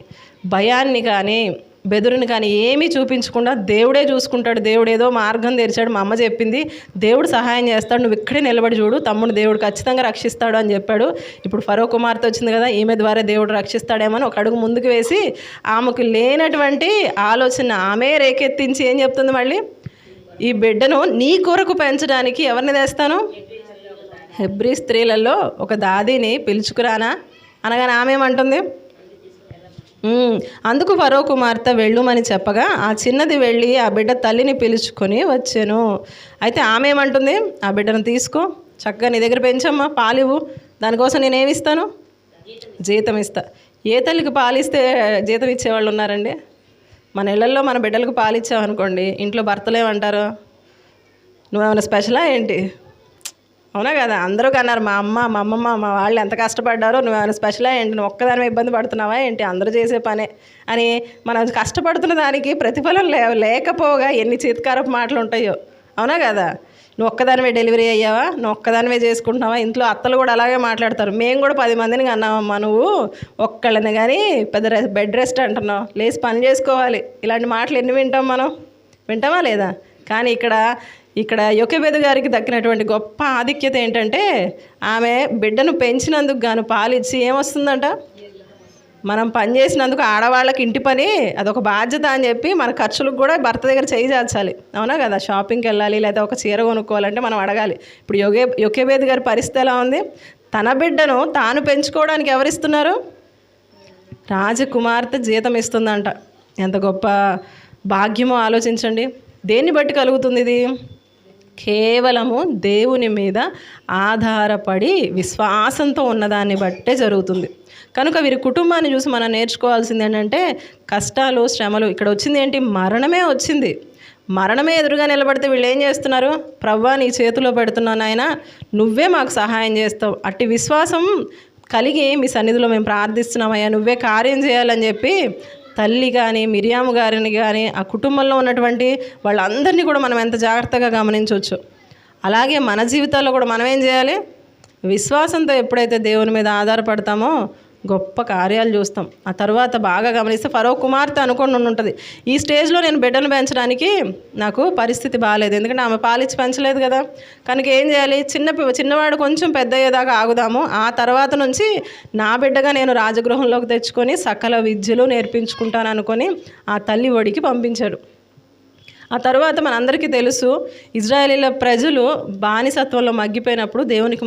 భయాన్ని కానీ బెదురుని కానీ ఏమీ చూపించకుండా దేవుడే చూసుకుంటాడు, దేవుడు ఏదో మార్గం తెరిచాడు, మా అమ్మ చెప్పింది, దేవుడు సహాయం చేస్తాడు, నువ్వు ఇక్కడే నిలబడి చూడు, తమ్ముడు దేవుడు ఖచ్చితంగా రక్షిస్తాడు అని చెప్పాడు. ఇప్పుడు ఫరో కుమార్తె వచ్చింది కదా, ఈమె ద్వారా దేవుడు రక్షిస్తాడేమని ఒక అడుగు ముందుకు వేసి ఆమెకు లేనటువంటి ఆలోచన ఆమె రేకెత్తించి ఏం చెప్తుంది మళ్ళీ, ఈ బిడ్డను నీ కొరకు పెంచడానికి ఎవరిని తెస్తాను, హెబ్రీ స్త్రీలలో ఒక దాదీని పిలుచుకురానా అనగానే ఆమె ఏమంటుంది, అందుకు ఫరో కుమార్తె వెళ్ళుమని చెప్పగా ఆ చిన్నది వెళ్ళి ఆ బిడ్డ తల్లిని పిలుచుకొని వచ్చాను. అయితే ఆమె ఏమంటుంది, ఆ బిడ్డను తీసుకో, చక్కగా నీ దగ్గర పెంచమ్మా, పాలివ్వు, దానికోసం నేనేమిస్తాను, జీతం ఇస్తా. ఏ తల్లికి పాలిస్తే జీతం ఇచ్చేవాళ్ళు ఉన్నారండి? మన ఇళ్లలో మన బిడ్డలకు పాలిచ్చామనుకోండి, ఇంట్లో భర్తలు ఏమంటారు, నువ్వేమైనా స్పెషలా ఏంటి, అవునా కదా, అందరూ కన్నారు, మా అమ్మ మా అమ్మమ్మ మా వాళ్ళు ఎంత కష్టపడ్డారో, నువ్వేమైనా స్పెషలా ఏంటి, నువ్వు ఒక్కదాని ఇబ్బంది పడుతున్నావా ఏంటి, అందరూ చేసే పనే అని మనం కష్టపడుతున్న దానికి ప్రతిఫలం లేకపోగా ఎన్ని చిత్కారపు మాటలు ఉంటాయో, అవునా కదా. నువ్వు ఒక్కదానివే డెలివరీ అయ్యావా, నువ్వు ఒక్కదానివే చేసుకుంటున్నావా, ఇంట్లో అత్తలు కూడా అలాగే మాట్లాడతారు, మేము కూడా 10 మందిని కన్నామమ్మా, నువ్వు ఒక్కళ్ళని కానీ పెద్ద బెడ్ రెస్ట్ అంటున్నావు, లేచి పని చేసుకోవాలి, ఇలాంటి మాటలు ఎన్ని వింటాం మనం, వింటామా లేదా. కానీ ఇక్కడ యోకెబెదు గారికి దక్కినటువంటి గొప్ప ఆధిక్యత ఏంటంటే, ఆమె బిడ్డను పెంచినందుకు గాను పాలిచ్చి ఏమొస్తుందంట, మనం పని చేసినందుకు ఆడవాళ్ళకి ఇంటి పని అదొక బాధ్యత అని చెప్పి మన ఖర్చులకు కూడా భర్త దగ్గర చేయి చాచాలి, అవునా కదా. షాపింగ్కి వెళ్ళాలి లేదా ఒక చీర కొనుక్కోవాలంటే మనం అడగాలి. ఇప్పుడు యోకెబెదు గారి పరిస్థితి ఎలా ఉంది, తన బిడ్డను తాను పెంచుకోవడానికి ఎవరిస్తున్నారు, రాజకుమార్తె జీతం ఇస్తుందంట. ఎంత గొప్ప భాగ్యమో ఆలోచించండి. దేన్ని బట్టి కలుగుతుంది ఇది, కేవలము దేవుని మీద ఆధారపడి విశ్వాసంతో ఉన్నదాన్ని బట్టే జరుగుతుంది. కనుక వీరి కుటుంబాన్ని చూసి మనం నేర్చుకోవాల్సింది ఏంటంటే, కష్టాలు శ్రమలు, ఇక్కడ వచ్చింది ఏంటి, మరణమే వచ్చింది. మరణమే ఎదురుగా నిలబడితే వీళ్ళు ఏం చేస్తున్నారు, ప్రవ్వా నీ చేతిలో పెడుతున్నాను ఆయన, నువ్వే మాకు సహాయం చేస్తావు, అట్టి విశ్వాసం కలిగి మీ సన్నిధిలో మేము ప్రార్థిస్తున్నామయ్యా, నువ్వే కార్యం చేయాలని చెప్పి తల్లి కానీ మిరియాము గారిని కానీ ఆ కుటుంబంలో ఉన్నటువంటి వాళ్ళందరినీ కూడా మనం ఎంత జాగ్రత్తగా గమనించవచ్చు. అలాగే మన జీవితాల్లో కూడా మనం ఏం చేయాలి, విశ్వాసంతో ఎప్పుడైతే దేవుని మీద ఆధారపడతామో గొప్ప కార్యాలు చూస్తాం. ఆ తర్వాత బాగా గమనిస్తే ఫరో కుమార్తె అనుకొని ఉంటుంది, ఈ స్టేజ్లో నేను బిడ్డను పెంచడానికి నాకు పరిస్థితి బాగాలేదు, ఎందుకంటే ఆమె పాలిచ్చి పెంచలేదు కదా. కనుక ఏం చేయాలి, చిన్నవాడు కొంచెం పెద్ద అయ్యేదాకా ఆగుదాము, ఆ తర్వాత నుంచి నా బిడ్డగా నేను రాజగృహంలోకి తెచ్చుకొని సకల విద్యలు నేర్పించుకుంటాను అనుకొని ఆ తల్లి ఒడికి పంపించాడు. ఆ తర్వాత మనందరికీ తెలుసు, ఇజ్రాయేలీల ప్రజలు బానిసత్వంలో మగ్గిపోయినప్పుడు దేవునికి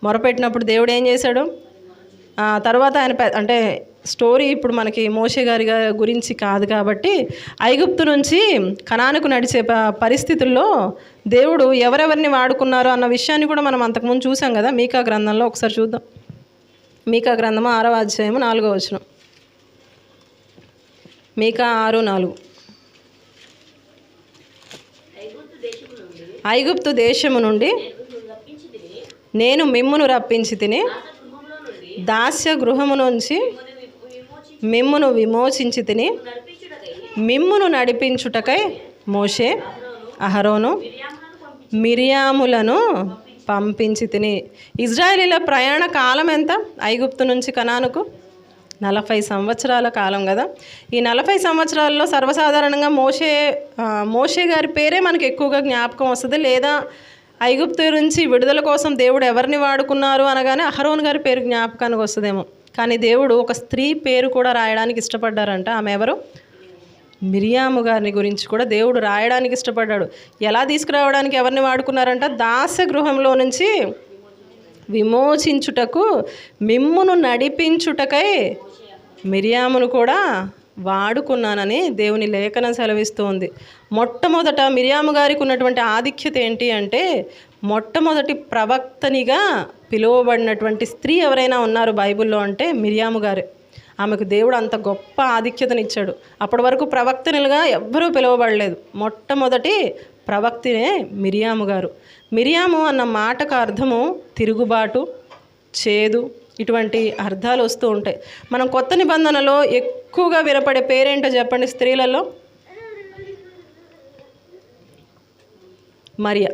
మొరపెట్టినప్పుడు దేవుడు ఏం చేశాడు, తర్వాత ఆయన అంటే స్టోరీ ఇప్పుడు మనకి మోషే గారి గురించి కాదు కాబట్టి, ఐగుప్తు నుంచి కనానుకు నడిచే పరిస్థితుల్లో దేవుడు ఎవరెవరిని వాడుకున్నారో అన్న విషయాన్ని కూడా మనం అంతకుముందు చూసాం కదా. మీకా గ్రంథంలో ఒకసారి చూద్దాం. మీకా గ్రంథము 6వ అధ్యాయము 4వ వచనం. మీకా 6:4. ఐగుప్తు దేశము నుండి నేను మిమ్మును రప్పించి తిని దాస్య గృహము నుంచి మిమ్మును విమోచించి తిని మిమ్మును నడిపించుటకై మోషే అహరోను మిరియాములను పంపించి తిని. ఇజ్రాయేలీల ప్రయాణ కాలం ఎంత, ఐగుప్తు నుంచి కనానుకు 40 సంవత్సరాల కాలం కదా. ఈ 40 సంవత్సరాల్లో సర్వసాధారణంగా మోషే గారి పేరే మనకు ఎక్కువగా జ్ఞాపకం వస్తుంది, లేదా ఐగుప్తు నుంచి విడుదల కోసం దేవుడు ఎవరిని వాడుకున్నారు అనగానే అహరోన్ గారి పేరు జ్ఞాపకానికి వస్తుందేమో. కానీ దేవుడు ఒక స్త్రీ పేరు కూడా రాయడానికి ఇష్టపడ్డారంట. ఆమె ఎవరు, మిరియాము గారిని గురించి కూడా దేవుడు రాయడానికి ఇష్టపడ్డాడు. ఎలా తీసుకురావడానికి ఎవరిని వాడుకున్నారంట, దాస్య గృహంలో నుంచి విమోచించుటకు మిమ్మును నడిపించుటకై మిరియామును కూడా వాడుకున్నానని దేవుని లేఖనం సెలవిస్తూ ఉంది. మొట్టమొదట మిరియాము గారికి ఉన్నటువంటి ఆధిక్యత ఏంటి అంటే, మొట్టమొదటి ప్రవక్తనిగా పిలువబడినటువంటి స్త్రీ ఎవరైనా ఉన్నారు బైబిల్లో అంటే మిరియాము గారే. ఆమెకు దేవుడు అంత గొప్ప ఆధిక్యతనిచ్చాడు. అప్పటి వరకు ప్రవక్తనులుగా ఎవ్వరూ పిలువబడలేదు. మొట్టమొదటి ప్రవక్తినే మిరియాము గారు. మిరియాము అన్న మాటకు అర్థము తిరుగుబాటు, చేదు, ఇటువంటి అర్థాలు వస్తూ ఉంటాయి. మనం కొత్త నిబంధనలో ఎక్కువగా వినపడే పేరేంటో చెప్పండి స్త్రీలలో, మరియా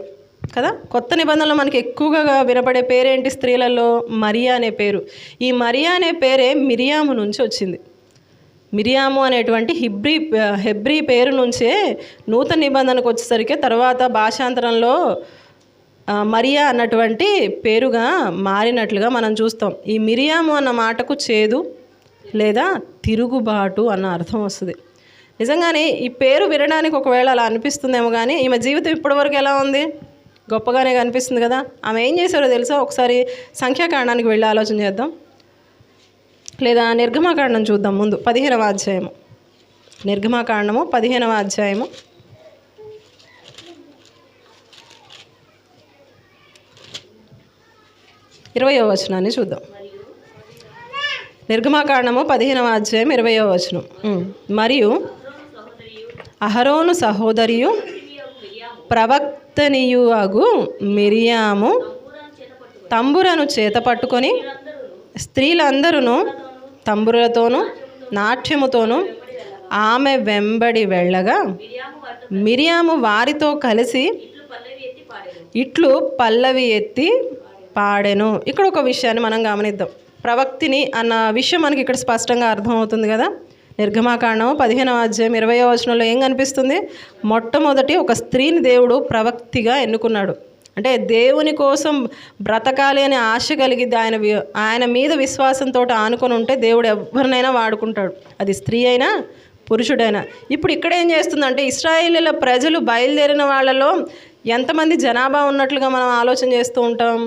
కదా. కొత్త నిబంధనలో మనకి ఎక్కువగా వినపడే పేరేంటి స్త్రీలలో, మరియా అనే పేరు. ఈ మరియా అనే పేరే మిరియాము నుంచి వచ్చింది. మిరియాము అనేటువంటి హెబ్రీ పేరు నుంచే నూతన నిబంధనకు వచ్చేసరికి తర్వాత భాషాంతరంలో మరియా అన్నటువంటి పేరుగా మారినట్లుగా మనం చూస్తాం. ఈ మిరియాము అన్న మాటకు చేదు లేదా తిరుగుబాటు అన్న అర్థం వస్తుంది. నిజంగానే ఈ పేరు వినడానికి ఒకవేళ అలా అనిపిస్తుందేమో, కానీ ఈమె జీవితం ఇప్పటివరకు ఎలా ఉంది? గొప్పగానే కనిపిస్తుంది కదా. ఆమె ఏం చేశారో తెలుసా? ఒకసారి సంఖ్యాకాండానికి వెళ్ళి ఆలోచన చేద్దాం, లేదా నిర్గమాకాండం చూద్దాం. ముందు 15వ అధ్యాయము, నిర్గమాకాండము 15వ అధ్యాయము 20వ వచనాన్ని చూద్దాం. నిర్గమాకాండము 15వ అధ్యాయం 20వ వచనం. మరియు అహరోను సహోదరియు ప్రవక్తనియు అగు మిరియాము తంబురను చేత పట్టుకొని స్త్రీలందరూ తంబురలతోనూ నాట్యముతోనూ ఆమె వెంబడి వెళ్ళగా మిరియాము వారితో కలిసి ఇట్లు పల్లవి ఎత్తి పాడెను. ఇక్కడ ఒక విషయాన్ని మనం గమనిద్దాం. ప్రవక్తిని అన్న విషయం మనకి ఇక్కడ స్పష్టంగా అర్థమవుతుంది కదా. నిర్గమాకాండం 15వ అధ్యాయం 20వ వచనంలో ఏం కనిపిస్తుంది? మొట్టమొదటి ఒక స్త్రీని దేవుడు ప్రవక్తిగా ఎన్నుకున్నాడు. అంటే దేవుని కోసం బ్రతకాలి అనే ఆశ కలిగిద్ది. ఆయన మీద విశ్వాసంతో ఆనుకొని ఉంటే దేవుడు ఎవరినైనా వాడుకుంటాడు, అది స్త్రీ అయినా పురుషుడైనా. ఇప్పుడు ఇక్కడ ఏం చేస్తుందంటే, ఇశ్రాయేలీల ప్రజలు బయలుదేరిన వాళ్ళలో ఎంతమంది జనాభా ఉన్నట్లుగా మనం ఆలోచన చేస్తూ ఉంటాం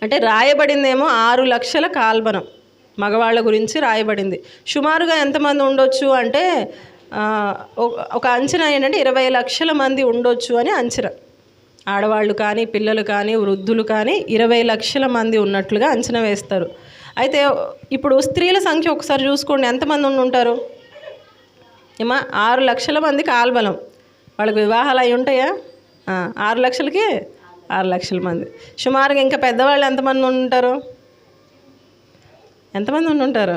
అంటే, రాయబడిందేమో 6 లక్షల కాల్బనం మగవాళ్ళ గురించి రాయబడింది. సుమారుగా ఎంతమంది ఉండొచ్చు అంటే ఒక అంచనా ఏంటంటే 20 లక్షల మంది ఉండొచ్చు అని అంచనా. ఆడవాళ్ళు కానీ పిల్లలు కానీ వృద్ధులు కానీ 20 లక్షల మంది ఉన్నట్లుగా అంచనా వేస్తారు. అయితే ఇప్పుడు స్త్రీల సంఖ్య ఒకసారి చూసుకోండి, ఎంతమంది ఉంటారు? ఏమా 6 లక్షల మంది కాల్బలం. వాళ్ళకి వివాహాలు అయి ఉంటాయా? 6 లక్షలకి 6 లక్షల మంది. సుమారుగా ఇంకా పెద్దవాళ్ళు ఎంతమంది ఉంటారు? ఎంతమంది ఉంటారు?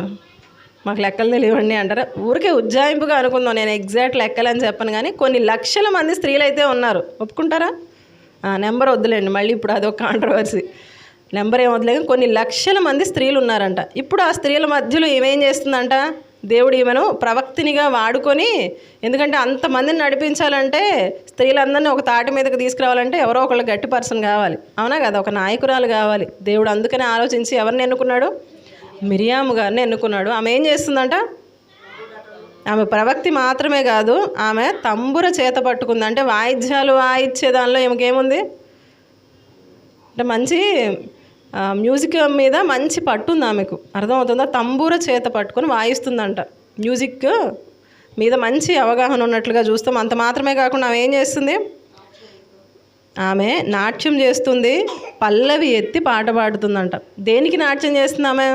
మాకు లెక్కలు తెలియవండి అంటారా? ఊరికే ఉజ్జాయింపుగా అనుకుందాం, నేను ఎగ్జాక్ట్ లెక్కలు అని చెప్పను, కానీ కొన్ని లక్షల మంది స్త్రీలు అయితే ఉన్నారు. ఒప్పుకుంటారా? నెంబర్ వద్దులేండి, మళ్ళీ ఇప్పుడు అదొక కాంట్రవర్సీ. నెంబర్ ఏం వద్దులే, కొన్ని లక్షల మంది స్త్రీలు ఉన్నారంట. ఇప్పుడు ఆ స్త్రీల మధ్యలో ఏమేం చేస్తుందంట? దేవుడు ఈమెను ప్రవక్తినిగా వాడుకొని, ఎందుకంటే అంతమందిని నడిపించాలంటే స్త్రీలందరినీ ఒక తాటి మీదకి తీసుకురావాలంటే ఎవరో ఒకళ్ళు గట్టి పర్సన్ కావాలి, అవునా కదా? ఒక నాయకురాలు కావాలి. దేవుడు అందుకనే ఆలోచించి ఎవరిని ఎన్నుకున్నాడు? మిరియాము గారిని ఎన్నుకున్నాడు. ఆమె ఏం చేస్తుందంట? ఆమె ప్రవక్తి మాత్రమే కాదు, ఆమె తంబుర చేత పట్టుకుంది. అంటే వాయిద్యాలు వాయిచ్చే దానిలో ఏమకేముంది అంటే మంచి మ్యూజిక్ మీద మంచి పట్టుంది ఆమెకు, అర్థమవుతుందా? తంబూర చేత పట్టుకొని వాయిస్తుందంట. మ్యూజిక్ మీద మంచి అవగాహన ఉన్నట్లుగా చూస్తాం. అంత మాత్రమే కాకుండా ఆమె ఏం చేస్తుంది? ఆమె నాట్యం చేస్తుంది, పల్లవి ఎత్తి పాట పాడుతుందంట. దేనికి నాట్యం చేస్తుంది ఆమె?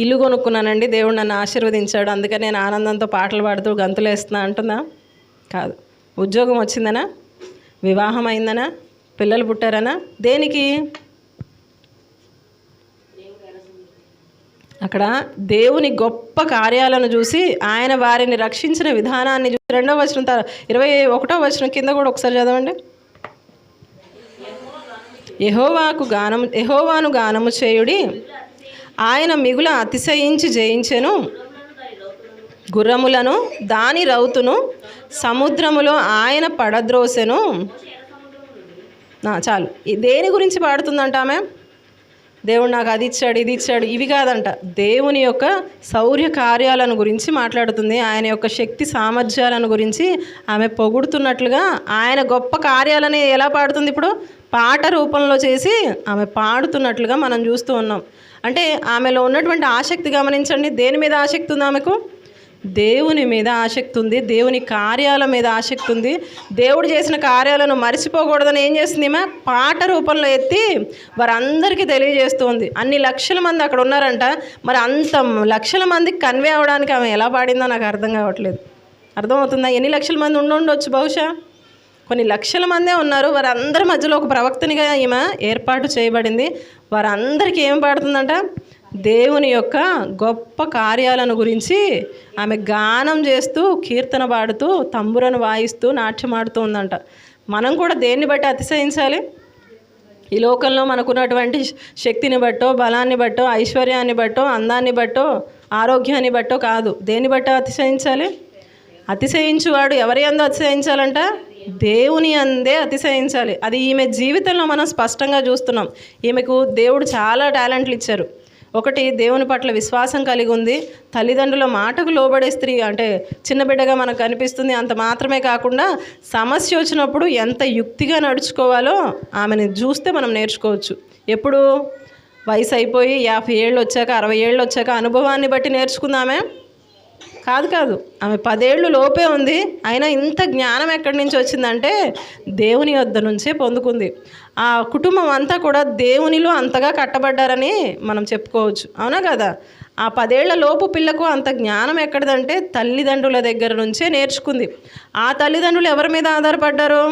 ఇల్లు కొనుక్కున్నానండి, దేవుడు నన్ను ఆశీర్వదించాడు, అందుకని నేను ఆనందంతో పాటలు పాడుతూ గంతులు వేస్తున్నా అంటుందా? కాదు. ఉద్యోగం వచ్చిందనా? వివాహం అయిందనా? పిల్లలు పుట్టారనా? దేనికి? అక్కడ దేవుని గొప్ప కార్యాలను చూసి, ఆయన వారిని రక్షించిన విధానాన్ని చూసి, 2వ వచనం 21వ వచనం కింద కూడా ఒకసారి చదవండి. యెహోవాను గానము చేయుడి, ఆయన మిగుల అతిశయించి జయించెను, గుర్రములను దాని రౌతును సముద్రములో ఆయన పడద్రోసెను. చాలు. దేని గురించి పాడుతుందంట ఆమె? దేవుడు నాకు అది ఇచ్చాడు, ఇది ఇచ్చాడు, ఇవి కాదంట. దేవుని యొక్క శౌర్య కార్యాలను గురించి మాట్లాడుతుంది. ఆయన యొక్క శక్తి సామర్థ్యాలను గురించి ఆమె పొగుడుతున్నట్లుగా, ఆయన గొప్ప కార్యాలని ఎలా పాడుతుంది? ఇప్పుడు పాట రూపంలో చేసి ఆమె పాడుతున్నట్లుగా మనం చూస్తూ ఉన్నాం. అంటే ఆమెలో ఉన్నటువంటి ఆసక్తి గమనించండి. దేని మీద ఆసక్తి ఉంది ఆమెకు? దేవుని మీద ఆసక్తి ఉంది, దేవుని కార్యాల మీద ఆసక్తి ఉంది. దేవుడు చేసిన కార్యాలను మర్చిపోకూడదని ఏం చేస్తుంది ఈమె? పాట రూపంలో ఎత్తి వారందరికీ తెలియజేస్తుంది. అన్ని లక్షల మంది అక్కడ ఉన్నారంట. మరి అంత లక్షల మందికి కన్వే అవ్వడానికి ఆమె ఎలా పాడిందో నాకు అర్థం కావట్లేదు. అర్థమవుతుందా? ఎన్ని లక్షల మంది ఉండొచ్చు? బహుశా కొన్ని లక్షల మందే ఉన్నారు. వారందరి మధ్యలో ఒక ప్రవక్తనిగా ఈమె ఏర్పాటు చేయబడింది. వారందరికీ ఏం పాడుతుందంట? దేవుని యొక్క గొప్ప కార్యాలను గురించి ఆమె గానం చేస్తూ, కీర్తన పాడుతూ, తంబురను వాయిస్తూ, నాట్యమాడుతూ ఉందంట. మనం కూడా దేన్ని బట్టి అతిశయించాలి? ఈ లోకంలో మనకున్నటువంటి శక్తిని బట్టో, బలాన్ని బట్టో, ఐశ్వర్యాన్ని బట్టో, అందాన్ని బట్టో ఆరోగ్యాన్ని బట్టో కాదు. దేన్ని బట్టో అతిశయించాలి? అతిశయించువాడు ఎవరి యందు అతిశయించాలంట? దేవుని అందే అతిశయించాలి. అది ఈమె జీవితంలో మనం స్పష్టంగా చూస్తున్నాం. ఈమెకు దేవుడు చాలా టాలెంట్లు ఇచ్చారు. ఒకటి, దేవుని పట్ల విశ్వాసం కలిగి ఉంది. తల్లిదండ్రుల మాటకు లోబడే స్త్రీ, అంటే చిన్న బిడ్డగా మనకు కనిపిస్తుంది. అంత మాత్రమే కాకుండా సమస్య వచ్చినప్పుడు ఎంత యుక్తిగా నడుచుకోవాలో ఆమెను చూస్తే మనం నేర్చుకోవచ్చు. ఎప్పుడు? వయసు అయిపోయి 50 ఏళ్ళు వచ్చాక, 60 ఏళ్ళు వచ్చాక అనుభవాన్ని బట్టి నేర్చుకుందామే? కాదు. ఆమె 10 ఏళ్ళు లోపే ఉంది. అయినా ఇంత జ్ఞానం ఎక్కడి నుంచి వచ్చిందంటే దేవుని వద్ద నుంచే పొందుకుంది. ఆ కుటుంబం అంతా కూడా దేవునిలో అంతగా కట్టబడ్డారని మనం చెప్పుకోవచ్చు. అవునా కదా? ఆ 10 ఏళ్ల లోపు పిల్లకు అంత జ్ఞానం ఎక్కడిదంటే తల్లిదండ్రుల దగ్గర నుంచే నేర్చుకుంది. ఆ తల్లిదండ్రులు ఎవరి మీద ఆధారపడ్డారు?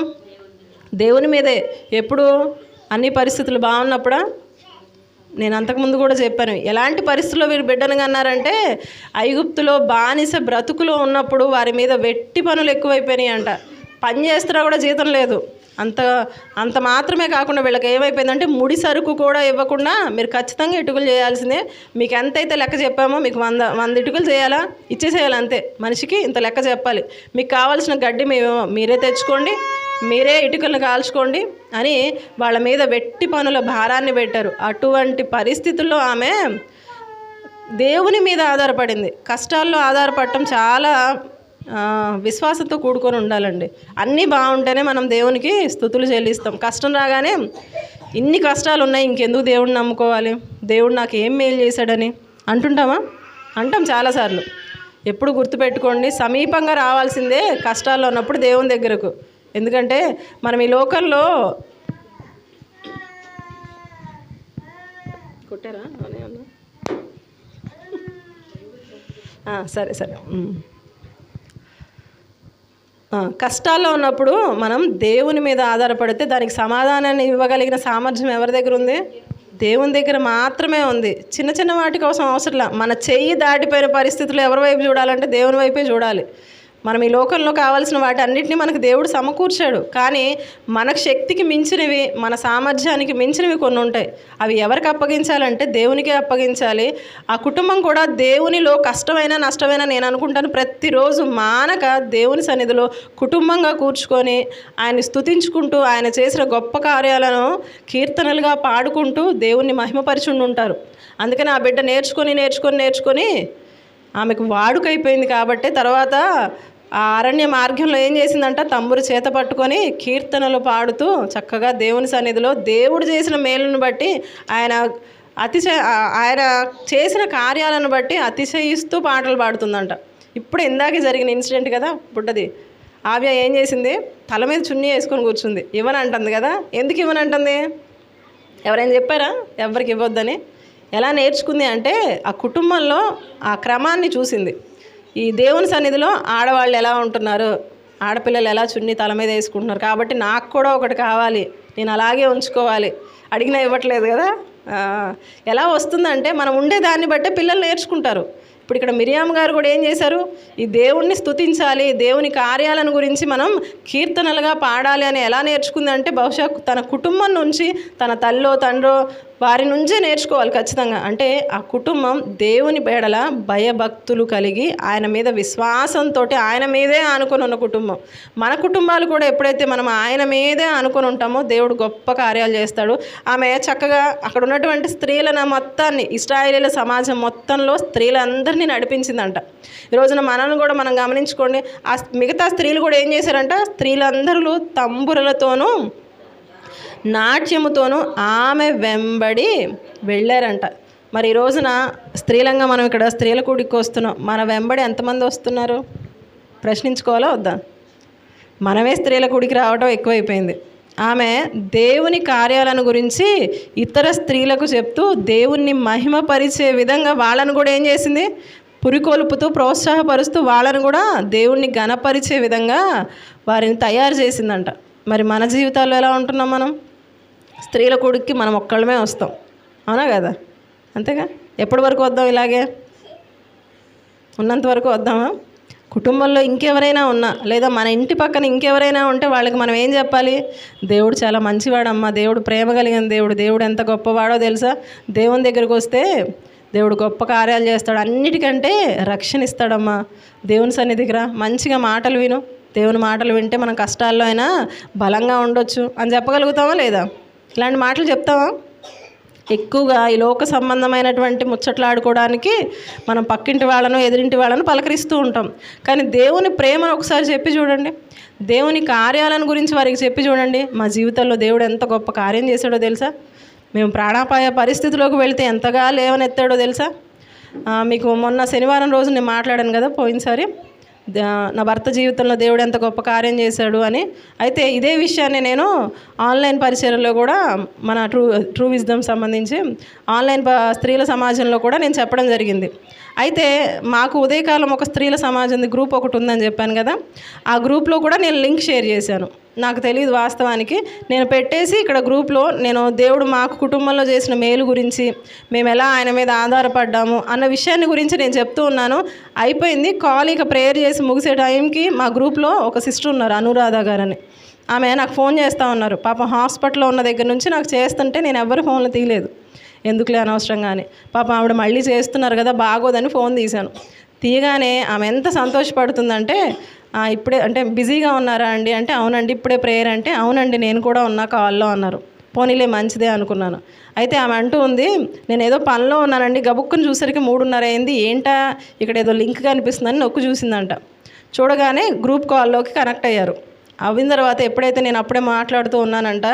దేవుని మీదే. ఎప్పుడు? అన్ని పరిస్థితులు బాగున్నప్పుడా? నేను అంతకుముందు కూడా చెప్పాను, ఎలాంటి పరిస్థితుల్లో వీరు బిడ్డను కన్నారంటే ఐగుప్తులో బానిస బ్రతుకులో ఉన్నప్పుడు వారి మీద వెట్టి పనులు ఎక్కువైపోయినాయి అంట. పని చేస్తున్నా కూడా జీతం లేదు. అంత మాత్రమే కాకుండా వీళ్ళకి ఏమైపోయిందంటే ముడి సరుకు కూడా ఇవ్వకుండా మీరు ఖచ్చితంగా ఇటుకలు చేయాల్సిందే, మీకు ఎంతైతే లెక్క చెప్పామో మీకు 100 ఇటుకలు చేయాలా, ఇచ్చేసేయాలి అంతే. మనిషికి ఇంత లెక్క చెప్పాలి, మీకు కావాల్సిన గడ్డి మీరే తెచ్చుకోండి, మీరే ఇటుకలను కాల్చుకోండి అని వాళ్ళ మీద వెట్టి పనుల భారాన్ని పెట్టారు. అటువంటి పరిస్థితుల్లో ఆమె దేవుని మీద ఆధారపడింది. కష్టాల్లో ఆధారపడటం చాలా విశ్వాసంతో కూడుకొని ఉండాలండి. అన్నీ బాగుంటేనే మనం దేవునికి స్తుతులు చెల్లిస్తాం. కష్టం రాగానే ఇన్ని కష్టాలు ఉన్నాయి, ఇంకెందుకు దేవుడిని నమ్ముకోవాలి, దేవుడు నాకు ఏం మేలు చేశాడని అంటుంటామా? అంటాం చాలాసార్లు. ఎప్పుడు గుర్తుపెట్టుకోండి, సమీపంగా రావాల్సిందే కష్టాల్లో ఉన్నప్పుడు దేవుని దగ్గరకు. ఎందుకంటే మనం ఈ లోకంలో కొట్టారా? సరే కష్టాల్లో ఉన్నప్పుడు మనం దేవుని మీద ఆధారపడితే దానికి సమాధానాన్ని ఇవ్వగలిగిన సామర్థ్యం ఎవరి దగ్గర ఉంది? దేవుని దగ్గర మాత్రమే ఉంది. చిన్న వాటి కోసం అవసరంలా. మన చెయ్యి దాటిపోయిన పరిస్థితుల్లో ఎవరి వైపు చూడాలంటే దేవుని వైపే చూడాలి. మనం ఈ లోకంలో కావాల్సిన వాటి అన్నింటినీ మనకు దేవుడు సమకూర్చాడు. కానీ మనకు శక్తికి మించినవి, మన సామర్థ్యానికి మించినవి కొన్ని ఉంటాయి. అవి ఎవరికి అప్పగించాలంటే దేవునికే అప్పగించాలి. ఆ కుటుంబం కూడా దేవునిలో కష్టమైనా నష్టమైనా నేను అనుకుంటాను ప్రతిరోజు మానక దేవుని సన్నిధిలో కుటుంబంగా కూర్చుకొని ఆయన స్తుతించుకుంటూ ఆయన చేసిన గొప్ప కార్యాలను కీర్తనలుగా పాడుకుంటూ దేవుణ్ణి మహిమపరిచుండి ఉంటారు. అందుకని ఆ బిడ్డ నేర్చుకొని ఆమెకు వాడుకైపోయింది. కాబట్టి తర్వాత ఆ అరణ్య మార్గంలో ఏం చేసిందంట? తంబురు చేత పట్టుకొని కీర్తనలు పాడుతూ చక్కగా దేవుని సన్నిధిలో దేవుడు చేసిన మేలును బట్టి ఆయన చేసిన కార్యాలను బట్టి అతిశయిస్తూ పాటలు పాడుతుందంట. ఇప్పుడు ఇందాక జరిగిన ఇన్సిడెంట్ కదా బుడ్డది, ఆవ్య ఏం చేసింది? తల మీద చున్నీ వేసుకొని కూర్చుంది. ఇవ్వనంటుంది కదా. ఎందుకు ఇవ్వనంటుంది? ఎవరైనా చెప్పారా ఎవరికి ఇవ్వద్దని? ఎలా నేర్చుకుంది అంటే ఆ కుటుంబంలో ఆ క్రమాన్ని చూసింది. ఈ దేవుని సన్నిధిలో ఆడవాళ్ళు ఎలా ఉంటున్నారు, ఆడపిల్లలు ఎలా చున్నీ తల మీద వేసుకుంటున్నారు, కాబట్టి నాకు కూడా ఒకటి కావాలి, నేను అలాగే ఉంచుకోవాలి. అడిగినా ఇవ్వట్లేదు కదా. ఎలా వస్తుందంటే మనం ఉండే దాన్ని బట్టే పిల్లలు నేర్చుకుంటారు. ఇప్పుడు ఇక్కడ మిరియాం గారు కూడా ఏం చేశారు? ఈ దేవుణ్ణి స్తుతించాలి, దేవుని కార్యాలను గురించి మనం కీర్తనలుగా పాడాలి అని ఎలా నేర్చుకుంది అంటే బహుశా తన కుటుంబం నుంచి, తన తల్లో తండ్రో వారి నుంచే నేర్చుకోవాలి ఖచ్చితంగా. అంటే ఆ కుటుంబం దేవుని బేడల భయభక్తులు కలిగి ఆయన మీద విశ్వాసంతో ఆయన మీదే ఆనుకొని ఉన్న కుటుంబం. మన కుటుంబాలు కూడా ఎప్పుడైతే మనం ఆయన మీదే ఆనుకొని ఉంటామో దేవుడు గొప్ప కార్యాలు చేస్తాడు. ఆమె చక్కగా అక్కడ ఉన్నటువంటి స్త్రీలను మొత్తాన్ని, ఇశ్రాయేలీల సమాజం మొత్తంలో స్త్రీలందరినీ నడిపించిందంట. ఈ రోజున మనల్ని కూడా మనం గమనించుకోండి. ఆ మిగతా స్త్రీలు కూడా ఏం చేశారంట? స్త్రీలందరూ తంబురలతోనూ నాట్యముతోనూ ఆమె వెంబడి వెళ్ళారంట. మరి ఈ రోజున స్త్రీలంగా మనం ఇక్కడ స్త్రీల కూడికి వస్తున్నాం. మన వెంబడి ఎంతమంది వస్తున్నారు ప్రశ్నించుకోవాలా వద్దా? మనమే స్త్రీల కూడికి రావడం ఎక్కువైపోయింది. ఆమె దేవుని కార్యాలను గురించి ఇతర స్త్రీలకు చెప్తూ దేవుణ్ణి మహిమపరిచే విధంగా వాళ్ళను కూడా ఏం చేసింది? పురికొల్పుతూ ప్రోత్సాహపరుస్తూ వాళ్ళను కూడా దేవుణ్ణి ఘనపరిచే విధంగా వారిని తయారు చేసిందంట. మరి మన జీవితాల్లో ఎలా ఉంటున్నాం మనం? స్త్రీల కూడికి మనం ఒక్కళ్ళమే వస్తాం, అవునా కదా? అంతేగా. ఎప్పటి వరకు వద్దాం? ఇలాగే ఉన్నంత వరకు వద్దామా? కుటుంబంలో ఇంకెవరైనా ఉన్నా, లేదా మన ఇంటి పక్కన ఇంకెవరైనా ఉంటే వాళ్ళకి మనం ఏం చెప్పాలి? దేవుడు చాలా మంచివాడమ్మా, దేవుడు ప్రేమ కలిగిన దేవుడు, దేవుడు ఎంత గొప్పవాడో తెలుసా? దేవుని దగ్గరికి వస్తే దేవుడు గొప్ప కార్యాలు చేస్తాడు. అన్నిటికంటే రక్షణ ఇస్తాడమ్మా. దేవుని సన్నిధికి రా, మంచిగా మాటలు విను. దేవుని మాటలు వింటే మనం కష్టాల్లో అయినా బలంగా ఉండొచ్చు అని చెప్పగలుగుతావా లేదా? ఇలాంటి మాటలు చెప్తావా? ఎక్కువగా ఈ లోక సంబంధమైనటువంటి ముచ్చట్లాడుకోవడానికి మనం పక్కింటి వాళ్ళను ఎదురింటి వాళ్ళను పలకరిస్తూ ఉంటాం. కానీ దేవుని ప్రేమను ఒకసారి చెప్పి చూడండి, దేవుని కార్యాలను గురించి వారికి చెప్పి చూడండి. మా జీవితంలో దేవుడు ఎంత గొప్ప కార్యం చేశాడో తెలుసా? మేము ప్రాణాపాయ పరిస్థితిలోకి వెళితే ఎంతగా లేవనెత్తాడో తెలుసా? మీకు మొన్న శనివారం రోజు నేను మాట్లాడాను కదా పోయినసారి, నా భర్త జీవితంలో దేవుడు ఎంత గొప్ప కార్యం చేశాడు అని. అయితే ఇదే విషయాన్ని నేను ఆన్లైన్ పరిచర్యలో కూడా మన ట్రూ విజ్డమ్ సంబంధించి ఆన్లైన్ స్త్రీల సమాజంలో కూడా నేను చెప్పడం జరిగింది. అయితే మాకు ఉదయకాలం ఒక స్త్రీల సమాజం గ్రూప్ ఒకటి ఉందని చెప్పాను కదా, ఆ గ్రూప్లో కూడా నేను లింక్ షేర్ చేశాను. నాకు తెలియదు వాస్తవానికి, నేను పెట్టేసి ఇక్కడ గ్రూప్లో నేను దేవుడు మాకు కుటుంబంలో చేసిన మేలు గురించి, మేము ఎలా ఆయన మీద ఆధారపడ్డాము అన్న విషయాన్ని గురించి నేను చెప్తూ ఉన్నాను. అయిపోయింది కాల్, ఇక ప్రేయర్ చేసి ముగిసే టైంకి మా గ్రూప్లో ఒక సిస్టర్ ఉన్నారు, అనురాధ గారని. ఆమె నాకు ఫోన్ చేస్తూ ఉన్నారు. పాపం హాస్పిటల్లో ఉన్న దగ్గర నుంచి నాకు చేస్తుంటే నేను ఎవరి ఫోన్లు తీయలేదు, ఎందుకులే అనవసరంగానే. పాపం ఆవిడ మళ్ళీ చేస్తున్నారు కదా బాగోదని ఫోన్ తీశాను. తీయగానే ఆమె ఎంత సంతోషపడుతుందంటే, ఇప్పుడే అంటే బిజీగా ఉన్నారా అండి అంటే, అవునండి ఇప్పుడే ప్రేయర్ అంటే, అవునండి నేను కూడా ఉన్నా కాల్లో అన్నారు. పోనీలే మంచిదే అనుకున్నాను. అయితే ఆమె అంటూ ఉంది, నేను ఏదో పనిలో ఉన్నానండి, గబుక్కుని చూసరికి 3:30 అయింది, ఏంటా ఇక్కడ ఏదో లింక్ కనిపిస్తుందని నొక్కు చూసిందంట. చూడగానే గ్రూప్ కాల్లోకి కనెక్ట్ అయ్యారు. అయిన తర్వాత ఎప్పుడైతే నేను అప్పుడే మాట్లాడుతూ ఉన్నానంట,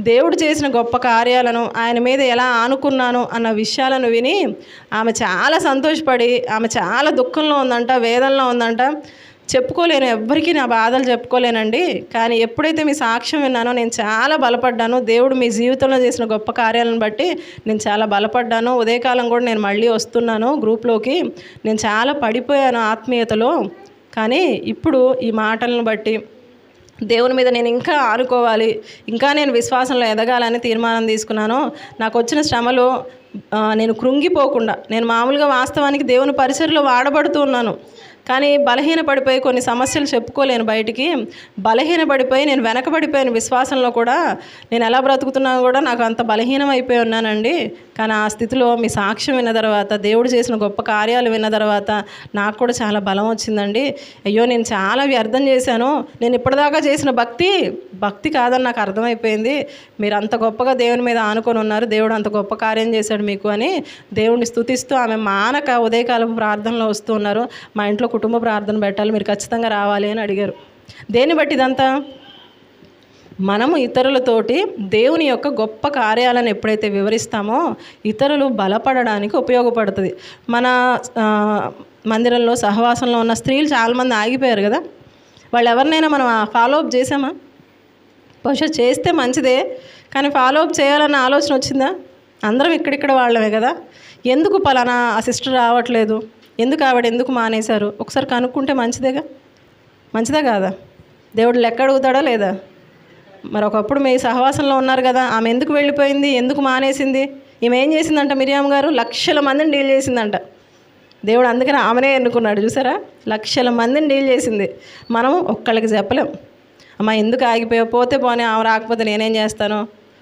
దేవుడు చేసిన గొప్ప కార్యాలను, ఆయన మీద ఎలా ఆనుకున్నాను అన్న విషయాలను విని ఆమె చాలా సంతోషపడి, ఆమె చాలా దుఃఖంలో ఉందంట, వేదనలో ఉందంట. చెప్పుకోలేను, ఎవ్వరికీ నా బాధలు చెప్పుకోలేనండి, కానీ ఎప్పుడైతే మీ సాక్ష్యం విన్నానో నేను చాలా బలపడ్డాను. దేవుడు మీ జీవితంలో చేసిన గొప్ప కార్యాలను బట్టి నేను చాలా బలపడ్డాను. ఉదయకాలం కూడా నేను మళ్ళీ వస్తున్నాను గ్రూప్లోకి, నేను చాలా పడిపోయాను ఆత్మీయతలో. కానీ ఇప్పుడు ఈ మాటలను బట్టి దేవుని మీద నేను ఇంకా ఆనుకోవాలి, ఇంకా నేను విశ్వాసంలో ఎదగాలని తీర్మానం తీసుకున్నాను. నాకు వచ్చిన శ్రమలో నేను కృంగిపోకుండా, నేను మామూలుగా వాస్తవానికి దేవుని పరిచర్యలో వాడబడుతూ ఉన్నాను, కానీ బలహీనపడిపోయి కొన్ని సమస్యలు చెప్పుకోలేను బయటికి. బలహీనపడిపోయి నేను వెనకబడిపోయాను విశ్వాసంలో కూడా. నేను ఎలా బ్రతుకుతున్నా కూడా నాకు అంత బలహీనం అయిపోయి ఉన్నానండి. కానీ ఆ స్థితిలో మీ సాక్ష్యం విన్న తర్వాత, దేవుడు చేసిన గొప్ప కార్యాలు విన్న తర్వాత నాకు కూడా చాలా బలం వచ్చిందండి. అయ్యో నేను చాలా వ్యర్థం చేశాను, నేను ఇప్పటిదాకా చేసిన భక్తి కాదని నాకు అర్థమైపోయింది. మీరు అంత గొప్పగా దేవుని మీద ఆనుకొని ఉన్నారు, దేవుడు అంత గొప్ప కార్యం చేశాడు మీకు అని దేవుడిని స్తుతిస్తూ ఆమె మానక ఉదయకాలపు ప్రార్థనలో వస్తూ ఉన్నారు. మా ఇంట్లో కుటుంబ ప్రార్థన పెట్టాలి, మీరు ఖచ్చితంగా రావాలి అని అడిగారు. దేన్ని బట్టి ఇదంతా? మనము ఇతరులతోటి దేవుని యొక్క గొప్ప కార్యాలను ఎప్పుడైతే వివరిస్తామో ఇతరులు బలపడడానికి ఉపయోగపడుతుంది. మన మందిరంలో సహవాసంలో ఉన్న స్త్రీలు చాలామంది ఆగిపోయారు కదా, వాళ్ళు ఎవరినైనా మనం ఫాలో అప్ చేసామా? బహుశా చేస్తే మంచిదే, కానీ ఫాలో అప్ చేయాలన్న ఆలోచన వచ్చిందా? అందరం ఇక్కడిక్కడ వాళ్ళమే కదా. ఎందుకు పలానా ఆ సిస్టర్ రావట్లేదు, ఎందుకు ఆవిడ ఎందుకు మానేశారు, ఒకసారి కనుక్కుంటే మంచిదే కాదా? దేవుడు లెక్క అడుగుతాడా లేదా? మరి ఒకప్పుడు మీ సహవాసంలో ఉన్నారు కదా, ఆమె ఎందుకు వెళ్ళిపోయింది, ఎందుకు మానేసింది? ఈమె ఏం చేసిందంట, మిరియాం గారు లక్షల మందిని డీల్ చేసిందంట. దేవుడు అందుకని ఆమెనే ఎన్నుకున్నాడు. చూసారా, లక్షల మందిని డీల్ చేసింది. మనం ఒక్కళ్ళకి చెప్పలేం. అమ్మ ఎందుకు ఆగిపోయావు, పోతే పోనీ, ఆమె రాకపోతే నేనేం చేస్తాను?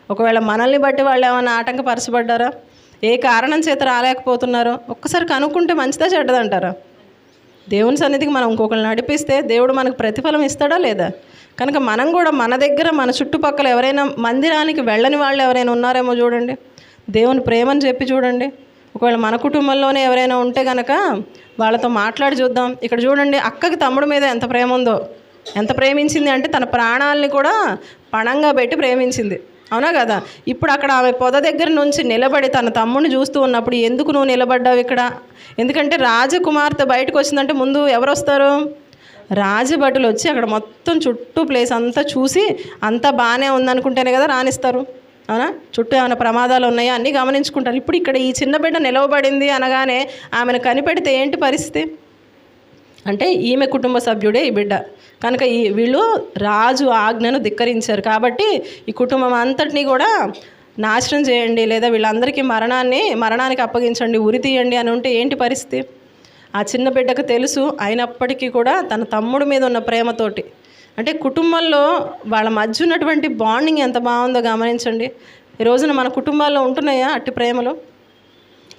ఒకవేళ మనల్ని బట్టి వాళ్ళు ఏమైనా ఆటంకపరచబడ్డారా, ఏ కారణం చేత రాలేకపోతున్నారో ఒక్కసారి కనుక్కుంటే మంచిదా చెడ్డదంటారా? దేవుని సన్నిధికి మనం ఇంకొకరిని నడిపిస్తే దేవుడు మనకు ప్రతిఫలం ఇస్తాడా లేదా? కనుక మనం కూడా మన దగ్గర మన చుట్టుపక్కల ఎవరైనా మందిరానికి వెళ్ళని వాళ్ళు ఎవరైనా ఉన్నారేమో చూడండి, దేవుని ప్రేమని చెప్పి చూడండి. ఒకవేళ మన కుటుంబంలోనే ఎవరైనా ఉంటే కనుక వాళ్ళతో మాట్లాడి చూద్దాం. ఇక్కడ చూడండి, అక్కకి తమ్ముడి మీద ఎంత ప్రేమ ఉందో, ఎంత ప్రేమించింది అంటే తన ప్రాణాలని కూడా పణంగా పెట్టి ప్రేమించింది, అవునా కదా? ఇప్పుడు అక్కడ ఆమె పొద దగ్గర నుంచి నిలబడి తన తమ్ముడిని చూస్తూ ఉన్నప్పుడు, ఎందుకు నువ్వు నిలబడ్డావు ఇక్కడ? ఎందుకంటే రాజకుమార్తె బయటకు వచ్చిందంటే ముందు ఎవరు వస్తారు? రాజభటులు వచ్చి అక్కడ మొత్తం చుట్టూ ప్లేస్ అంతా చూసి అంతా బాగానే ఉందనుకుంటేనే కదా రాణిస్తారు, అవునా? చుట్టూ ఏమైనా ప్రమాదాలు ఉన్నాయా అన్నీ గమనించుకుంటారు. ఇప్పుడు ఇక్కడ ఈ చిన్న బిడ్డ నిలవబడింది అనగానే ఆమెను కనిపెడితే ఏంటి పరిస్థితి? అంటే ఈమె కుటుంబ సభ్యుడే ఈ బిడ్డ కనుక వీళ్ళు రాజు ఆజ్ఞను ధిక్కరించారు. కాబట్టి ఈ కుటుంబం అంతటినీ కూడా నాశనం చేయండి, లేదా వీళ్ళందరికీ మరణానికి అప్పగించండి, ఉరి తీయండి అని ఉంటే ఏంటి పరిస్థితి? ఆ చిన్న బిడ్డకు తెలుసు, అయినప్పటికీ కూడా తన తమ్ముడి మీద ఉన్న ప్రేమతోటి, అంటే కుటుంబంలో వాళ్ళ మధ్య ఉన్నటువంటి బాండింగ్ ఎంత బాగుందో గమనించండి. ఈ రోజున మన కుటుంబాల్లో ఉంటున్నాయా అట్టి ప్రేమలు?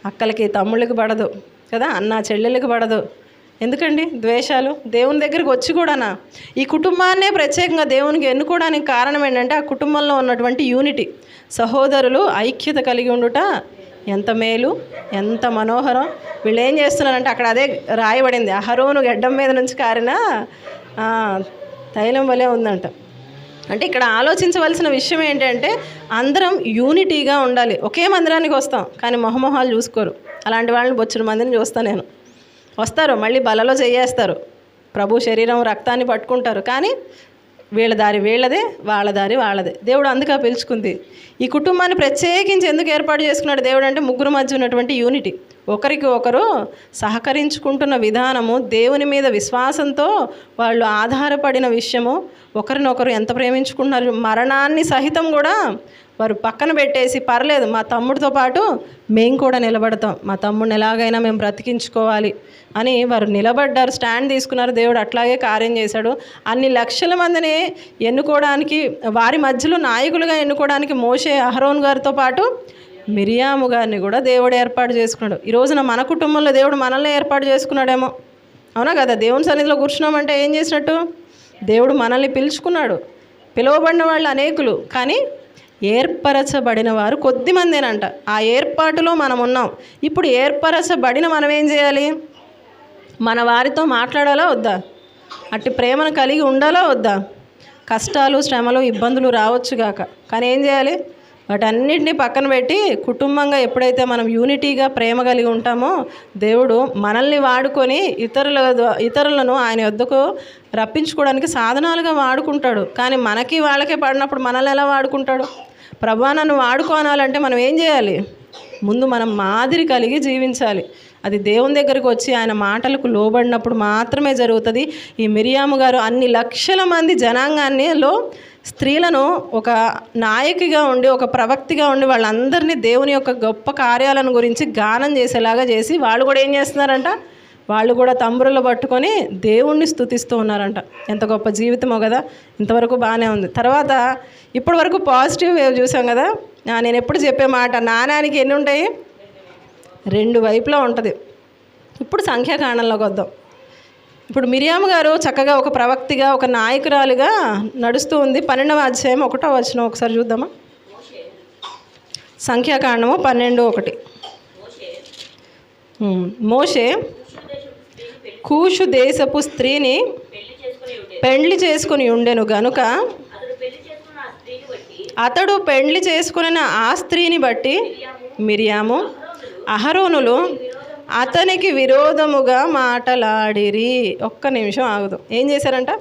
అక్కలకి తమ్ముళ్ళకి పడదు కదా, అన్న చెల్లెళ్ళకి పడదు. ఎందుకండి ద్వేషాలు? దేవుని దగ్గరికి వచ్చి కూడానా? ఈ కుటుంబాన్నే ప్రత్యేకంగా దేవునికి ఎన్నుకోవడానికి కారణం ఏంటంటే ఆ కుటుంబంలో ఉన్నటువంటి యూనిటీ, సహోదరులు ఐక్యత కలిగి ఉండుట ఎంత మేలు, ఎంత మనోహరం. వీళ్ళు ఏం చేస్తున్నారంటే అక్కడ అదే రాయబడింది, అహరోను గెడ్డం మీద నుంచి కారిన తైలం వలె ఉందంట. అంటే ఇక్కడ ఆలోచించవలసిన విషయం ఏంటంటే అందరం యూనిటీగా ఉండాలి. ఒకే మందిరానికి వస్తాం కానీ మొహమొహాలు చూసుకోరు. అలాంటి వాళ్ళని బొచ్చుడు మందిని చూస్తాను నేను. వస్తారు, మళ్ళీ బలలో చేయేస్తారు, ప్రభు శరీరం రక్తాన్ని పట్టుకుంటారు, కానీ వీళ్ళ దారి వీళ్ళదే, వాళ్ళ దారి వాళ్ళదే. దేవుడు అందుకే పిలుచుకుంది. ఈ కుటుంబాన్ని ప్రత్యేకించి ఎందుకు ఏర్పాటు చేసుకున్నాడు దేవుడు అంటే ముగ్గురు మధ్య ఉన్నటువంటి యూనిటీ, ఒకరికి ఒకరు సహకరించుకుంటున్న విధానము, దేవుని మీద విశ్వాసంతో వాళ్ళు ఆధారపడిన విషయము, ఒకరినొకరు ఎంత ప్రేమించుకుంటున్నారు. మరణాన్ని సహితం కూడా వారు పక్కన పెట్టేసి పర్లేదు మా తమ్ముడితో పాటు మేము కూడా నిలబడతాం, మా తమ్ముడిని ఎలాగైనా మేము బ్రతికించుకోవాలి అని వారు నిలబడ్డారు, స్టాండ్ తీసుకున్నారు. దేవుడు అట్లాగే కార్యం చేశాడు. అన్ని లక్షల మందిని ఎన్నుకోవడానికి, వారి మధ్యలో నాయకులుగా ఎన్నుకోవడానికి మోషే, అహరోన్ గారితో పాటు మిరియాము గారిని కూడా దేవుడు ఏర్పాటు చేసుకున్నాడు. ఈ రోజున మన కుటుంబంలో దేవుడు మనల్ని ఏర్పాటు చేసుకున్నాడేమో, అవునా కదా? దేవుని సన్నిధిలో కూర్చున్నామంటే ఏం చేసినట్టు? దేవుడు మనల్ని పిలుచుకున్నాడు. పిలువబడిన వాళ్ళు అనేకులు, కానీ ఏర్పరచబడిన వారు కొద్దిమందేనంట. ఆ ఏర్పాటులో మనం ఉన్నాం. ఇప్పుడు ఏర్పరచబడిన మనం ఏం చేయాలి? మన వారితో మాట్లాడాలా వద్దా? అట్టి ప్రేమను కలిగి ఉండాలా వద్దా? కష్టాలు, శ్రమలు, ఇబ్బందులు రావచ్చుగాక, కానీ ఏం చేయాలి? వాటన్నిటినీ పక్కన పెట్టి కుటుంబంగా ఎప్పుడైతే మనం యూనిటీగా ప్రేమ కలిగి ఉంటామో దేవుడు మనల్ని వాడుకొని ఇతరులను ఆయన వద్దకు రప్పించుకోవడానికి సాధనాలుగా వాడుకుంటాడు. కానీ మనకి వాళ్ళకే పడినప్పుడు మనల్ని ఎలా వాడుకుంటాడు? ప్రభువా నన్ను వాడుకోనాలంటే మనం ఏం చేయాలి? ముందు మనం మాదిరి కలిగి జీవించాలి. అది దేవుని దగ్గరికి వచ్చి ఆయన మాటలకు లోబడినప్పుడు మాత్రమే జరుగుతుంది. ఈ మిరియాము గారు అన్ని లక్షల మంది జనాంగాన్నిలో స్త్రీలను ఒక నాయకిగా ఉండి, ఒక ప్రవక్తిగా ఉండి వాళ్ళందరినీ దేవుని యొక్క గొప్ప కార్యాలను గురించి గానం చేసేలాగా చేసి వాళ్ళు కూడా ఏం చేస్తున్నారంట? వాళ్ళు కూడా తంబురలు పట్టుకొని దేవుణ్ణి స్తుతిస్తూ ఉన్నారంట. ఎంత గొప్ప జీవితమో కదా. ఇంతవరకు బాగానే ఉంది. తర్వాత ఇప్పటి వరకు పాజిటివ్ వేవ్ చూసాం కదా. నేను ఎప్పుడు చెప్పే మాట, నాణానికి ఎన్ని ఉంటాయి? రెండు వైపులా ఉంటుంది. ఇప్పుడు సంఖ్యాకాండంలోకి వద్దాం. ఇప్పుడు మిరియాము గారు చక్కగా ఒక ప్రవక్తిగా, ఒక నాయకురాలుగా నడుస్తూ ఉంది. 12వ అధ్యాయం 1వ వచనం ఒకసారి చూద్దామా? సంఖ్యాకాండము 12:1. మోషే కూషు దేశపు స్త్రీని పెండ్లి చేసుకుని ఉండెను గనుక అతడు పెండ్లి చేసుకున్న ఆ స్త్రీని బట్టి మిరియాము, అహరోనులు అతనికి విరోధముగా మాటలాడిరి. ఒక్క నిమిషం ఆగుదు. ఏం చేశారంట?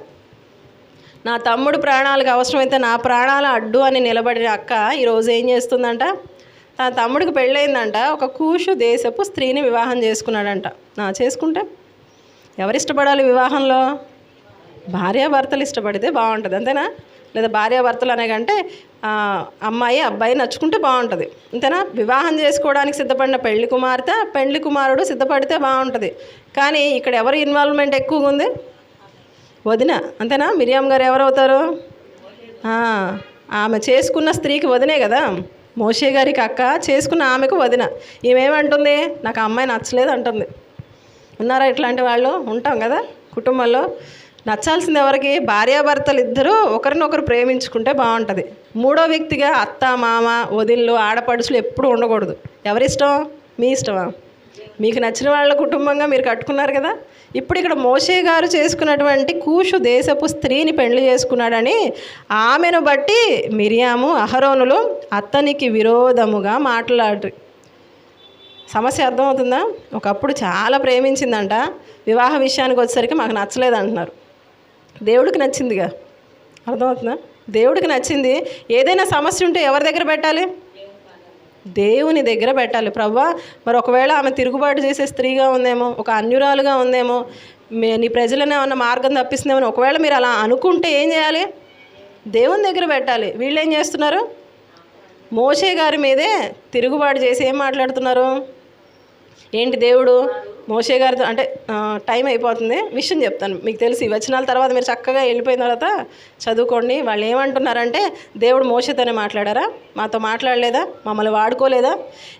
నా తమ్ముడు ప్రాణాలకు అవసరమైతే నా ప్రాణాల అడ్డు అని నిలబడిన అక్క ఈరోజు ఏం చేస్తుందంట? తన తమ్ముడికి పెళ్ళయిందంట, ఒక కూషు దేశపు స్త్రీని వివాహం చేసుకున్నాడంట. చేసుకుంటే ఎవరు ఇష్టపడాలి వివాహంలో? భార్యాభర్తలు ఇష్టపడితే బాగుంటుంది, అంతేనా? లేదా భార్యాభర్తలు అనే కంటే అమ్మాయి అబ్బాయి నచ్చుకుంటే బాగుంటుంది, అంతేనా? వివాహం చేసుకోవడానికి సిద్ధపడిన పెళ్లి కుమార్తె, పెళ్లి కుమారుడు సిద్ధపడితే బాగుంటుంది. కానీ ఇక్కడ ఎవరి ఇన్వాల్వ్మెంట్ ఎక్కువగా ఉంది? వదిన, అంతేనా? మిరియాం గారు ఎవరవుతారు? ఆమె చేసుకున్న స్త్రీకి వదినే కదా. మోషే గారికి అక్క, చేసుకున్న ఆమెకు వదిన. ఈమెమంటుంది? నాకు ఆ అమ్మాయి నచ్చలేదు అంటుంది. ఉన్నారా ఇట్లాంటి వాళ్ళు? ఉంటాం కదా కుటుంబంలో. నచ్చాల్సింది ఎవరికి? భార్యాభర్తలు ఇద్దరూ ఒకరినొకరు ప్రేమించుకుంటే బాగుంటుంది. మూడో వ్యక్తిగా అత్త, మామ, వదిళ్ళు, ఆడపడుచులు ఎప్పుడు ఉండకూడదు. ఎవరిష్టం? మీ ఇష్టమా? మీకు నచ్చిన వాళ్ళ కుటుంబంగా మీరు కట్టుకున్నారు కదా. ఇప్పుడు ఇక్కడ మోషే గారు చేసుకున్నటువంటి కూషు దేశపు స్త్రీని పెళ్లి చేసుకున్నాడని ఆమెను బట్టి మిరియాము, అహరోనులు అతనికి విరోధముగా మాట్లాడు. సమస్య అర్థమవుతుందా? ఒకప్పుడు చాలా ప్రేమించిందంట, వివాహ విషయానికి వచ్చేసరికి మాకు నచ్చలేదు అంటున్నారు. దేవుడికి నచ్చిందిగా, అర్థమవుతుందా? దేవుడికి నచ్చింది. ఏదైనా సమస్య ఉంటే ఎవరి దగ్గర పెట్టాలి? దేవుని దగ్గర పెట్టాలి. ప్రభువా, మరి ఒకవేళ ఆమె తిరుగుబాటు చేసే స్త్రీగా ఉందేమో, ఒక అన్యురాలుగా ఉందేమో, నీ ప్రజలను ఏమన్నా మార్గం తప్పిస్తుందేమో ఒకవేళ మీరు అలా అనుకుంటే ఏం చేయాలి? దేవుని దగ్గర పెట్టాలి. వీళ్ళు ఏం చేస్తున్నారు? మోషే గారి మీదే తిరుగుబాటు చేసి ఏం మాట్లాడుతున్నారు? ఏంటి దేవుడు మోషే గారితో అంటే టైం అయిపోతుంది, విషయం చెప్తాను మీకు తెలిసి ఈ వచనాల తర్వాత మీరు చక్కగా వెళ్ళిపోయిన తర్వాత చదువుకోండి. వాళ్ళు ఏమంటున్నారంటే దేవుడు మోషేతోనే మాట్లాడారా, మాతో మాట్లాడలేదా, మమ్మల్ని వాడుకోలేదా?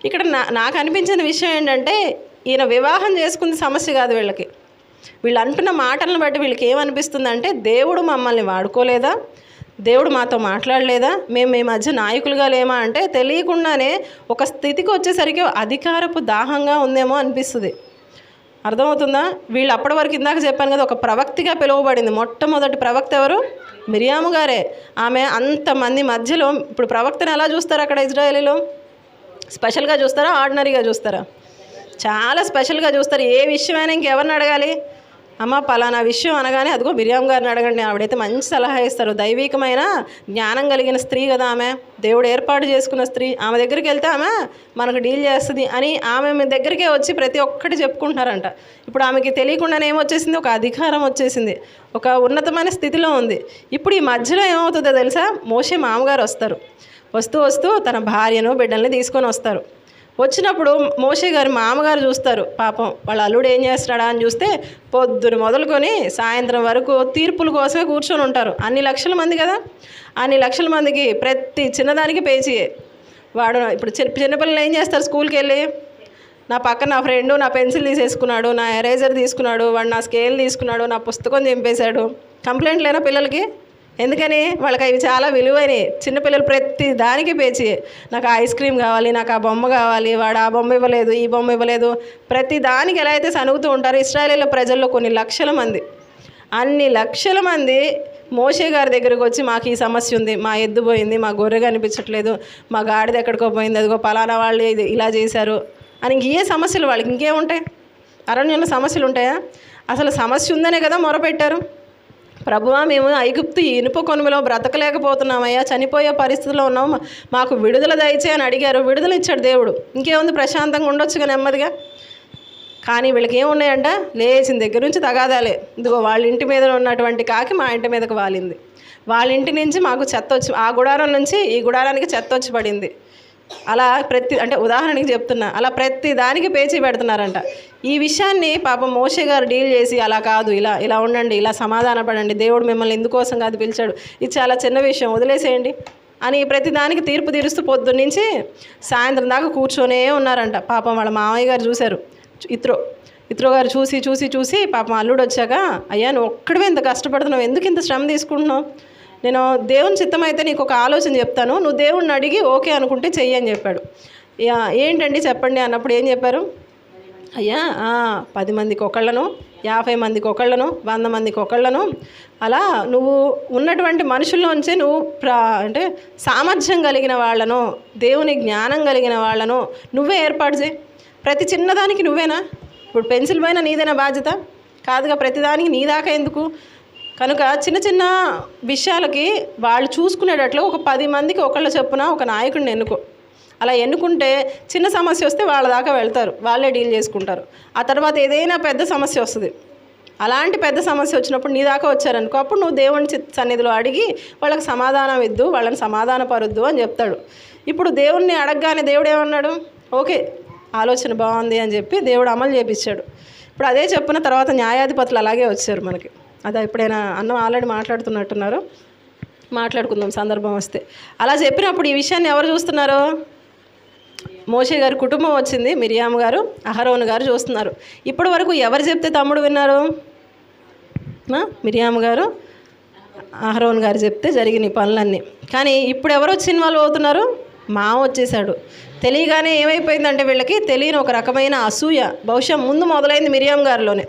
ఇక్కడ నాకు అనిపించిన విషయం ఏంటంటే ఈయన వివాహం చేసుకుంది సమస్య కాదు వీళ్ళకి. వీళ్ళు అంటున్న మాటలను బట్టి వీళ్ళకి ఏమనిపిస్తుందంటే దేవుడు మమ్మల్ని వాడుకోలేదా, దేవుడు మాతో మాట్లాడలేదా, మేము మీ మధ్య నాయకులుగా లేమా అంటే తెలియకుండానే ఒక స్థితికి వచ్చేసరికి అధికారపు దాహంగా ఉందేమో అనిపిస్తుంది. అర్థమవుతుందా? వీళ్ళు అప్పటి వరకు ఇందాక చెప్పాను కదా, ఒక ప్రవక్తిగా పిలువబడింది. మొట్టమొదటి ప్రవక్త ఎవరు? మిరియాము గారే. ఆమె అంతమంది మధ్యలో ఇప్పుడు ప్రవక్తను ఎలా చూస్తారు అక్కడ ఇజ్రాయేలీలో? స్పెషల్గా చూస్తారా, ఆర్డినరీగా చూస్తారా? చాలా స్పెషల్గా చూస్తారు. ఏ విషయమైనా ఇంకెవరిని అడగాలి, అమ్మ పలానా విషయం అనగానే అదిగో మిరియాం గారిని అడగండి, ఆవిడైతే మంచి సలహా ఇస్తారు. దైవికమైన జ్ఞానం కలిగిన స్త్రీ కదా ఆమె, దేవుడు ఏర్పాటు చేసుకున్న స్త్రీ. ఆమె దగ్గరికి వెళ్తే ఆమె మనకు డీల్ చేస్తుంది అని ఆమె మీ దగ్గరికే వచ్చి ప్రతి ఒక్కటి చెప్పుకుంటున్నారంట. ఇప్పుడు ఆమెకి తెలియకుండానే ఏమొచ్చేసింది, ఒక అధికారం వచ్చేసింది, ఒక ఉన్నతమైన స్థితిలో ఉంది. ఇప్పుడు ఈ మధ్యలో ఏమవుతుందో తెలుసా? మోషే మామగారు వస్తారు. వస్తూ తన భార్యను బిడ్డల్ని తీసుకొని వస్తారు. వచ్చినప్పుడు మోషే గారి మామగారు చూస్తారు, పాపం వాళ్ళ అల్లుడు ఏం చేస్తాడా అని చూస్తే పొద్దున మొదలుకొని సాయంత్రం వరకు తీర్పుల కోసమే కూర్చొని ఉంటారు. అన్ని లక్షల మంది కదా, అన్ని లక్షల మందికి ప్రతి చిన్నదానికి పేచి. వాడు ఇప్పుడు చిన్నపిల్లలు ఏం చేస్తారు, స్కూల్కి వెళ్ళి నా పక్కన నా ఫ్రెండు నా పెన్సిల్ తీసేసుకున్నాడు, నా ఎరేజర్ తీసుకున్నాడు, వాడు నా స్కేల్ తీసుకున్నాడు, నా పుస్తకం చింపేశాడు, కంప్లైంట్ లేనా పిల్లలకి? ఎందుకని? వాళ్ళకి అవి చాలా విలువైనవి. చిన్నపిల్లలు ప్రతి దానికి పేచి, నాకు ఐస్ క్రీమ్ కావాలి, నాకు ఆ బొమ్మ కావాలి, వాడు ఆ బొమ్మ ఇవ్వలేదు, ఈ బొమ్మ ఇవ్వలేదు, ప్రతి దానికి ఎలా అయితే సనుగుతూ ఉంటారో ఇశ్రాయేలీల ప్రజల్లో కొన్ని లక్షల మంది, అన్ని లక్షల మంది మోషే గారి దగ్గరకు వచ్చి మాకు ఈ సమస్య ఉంది, మా ఎద్దు పోయింది, మా గొర్రె కనిపించట్లేదు, మా గాడిద ఎక్కడికో పోయింది, అదిగో పలానా వాళ్ళు ఇలా చేశారు అని ఇంకే సమస్యలు వాళ్ళకి ఇంకేముంటాయి? అరణ్యంలో సమస్యలు ఉంటాయా? అసలు సమస్య ఉందనే కదా మొరపెట్టారు. ప్రభువా, మేము ఐగుప్తు ఇనుప కొనుమలో బ్రతకలేకపోతున్నామయ్యా, చనిపోయే పరిస్థితిలో ఉన్నాము, మాకు విడుదల దయచే అని అడిగారు. విడుదల ఇచ్చాడు దేవుడు. ఇంకేముంది, ప్రశాంతంగా ఉండొచ్చుగా నెమ్మదిగా. కానీ వీళ్ళకి ఏమున్నాయంట, లేచిన దగ్గర నుంచి తగాదాలే. ఇదిగో వాళ్ళ ఇంటి మీద ఉన్నటువంటి కాకి మా ఇంటి మీదకి వాలింది, వాళ్ళ ఇంటి నుంచి మాకు చెత్త వచ్చి, ఆ గుడారం నుంచి ఈ గుడారానికి చెత్త వచ్చి పడింది. అలా అంటే ఉదాహరణకి చెప్తున్నా, అలా ప్రతి దానికి పేచి పెడుతున్నారంట. ఈ విషయాన్ని పాపం మోషే గారు డీల్ చేసి అలా కాదు, ఇలా ఉండండి, ఇలా సమాధాన పడండి, దేవుడు మిమ్మల్ని ఎందుకోసం కాదు పిలిచాడు, ఇది చాలా చిన్న విషయం, వదిలేసేయండి అని ప్రతి దానికి తీర్పు తీరుస్తూ పొద్దున్నుంచి సాయంత్రం దాకా కూర్చొనే ఉన్నారంట. పాపం వాళ్ళ మామయ్య గారు చూశారు, ఇత్రో గారు చూసి పాపం అల్లుడు వచ్చాక, అయ్యా నువ్వు ఒక్కడివే ఇంత కష్టపడుతున్నావు, ఎందుకు ఇంత శ్రమ తీసుకుంటున్నావు, నేను దేవుని చిత్తం అయితే నీకు ఒక ఆలోచన చెప్తాను, నువ్వు దేవుణ్ణి అడిగి ఓకే అనుకుంటే చెయ్యి అని చెప్పాడు. ఏంటండి చెప్పండి అన్నప్పుడు ఏం చెప్పారు? అయ్యా 10 మందికి ఒకళ్ళను, 50 మందికి ఒకళ్ళను, 100 మందికి ఒకళ్ళను, అలా నువ్వు ఉన్నటువంటి మనుషుల్లోంచే నువ్వు అంటే సామర్థ్యం కలిగిన వాళ్ళను, దేవుని జ్ఞానం కలిగిన వాళ్ళను నువ్వే ఏర్పాటు చేయి. ప్రతి చిన్నదానికి నువ్వేనా? ఇప్పుడు పెన్సిల్ పైన నీదేనా బాధ్యత? కాదుగా, ప్రతిదానికి నీ దాకా ఎందుకు? కనుక చిన్న చిన్న విషయాలకి వాళ్ళు చూసుకునేటట్లు ఒక 10 మందికి ఒకళ్ళ చొప్పున ఒక నాయకుడిని ఎన్నుకో. అలా ఎన్నుకుంటే చిన్న సమస్య వస్తే వాళ్ళ దాకా వెళ్తారు, వాళ్ళే డీల్ చేసుకుంటారు. ఆ తర్వాత ఏదైనా పెద్ద సమస్య వస్తుంది, అలాంటి పెద్ద సమస్య వచ్చినప్పుడు నీ దాకా వచ్చారనుకో, అప్పుడు నువ్వు దేవుని సన్నిధిలో అడిగి వాళ్ళకి సమాధానం ఇద్దు, వాళ్ళని సమాధానపరుద్దు అని చెప్తాడు. ఇప్పుడు దేవుణ్ణి అడగగానే దేవుడు ఏమన్నాడు? ఓకే, ఆలోచన బాగుంది అని చెప్పి దేవుడు అమలు చేపించాడు. ఇప్పుడు అదే చెప్పిన తర్వాత న్యాయాధిపతులు అలాగే వచ్చారు మనకి. అదే ఎప్పుడైనా అన్నం ఆల్రెడీ మాట్లాడుతున్నట్టున్నారు, మాట్లాడుకుందాం సందర్భం వస్తే. అలా చెప్పినప్పుడు ఈ విషయాన్ని ఎవరు చూస్తున్నారు? మోషే గారి కుటుంబం వచ్చింది, మిరియాము గారు, అహరోను గారు చూస్తున్నారు. ఇప్పటి వరకు ఎవరు చెప్తే తమ్ముడు విన్నారు? మిరియాము గారు, అహరోను గారు చెప్తే జరిగిన పనులన్నీ. కానీ ఇప్పుడు ఎవరు వచ్చి ఇన్వాల్వ్ అవుతున్నారు? మామ వచ్చేసాడు. తెలియగానే ఏమైపోయిందంటే వీళ్ళకి తెలియని ఒక రకమైన అసూయ బహుశా ముందు మొదలైంది మిరియాం గారిలోనే,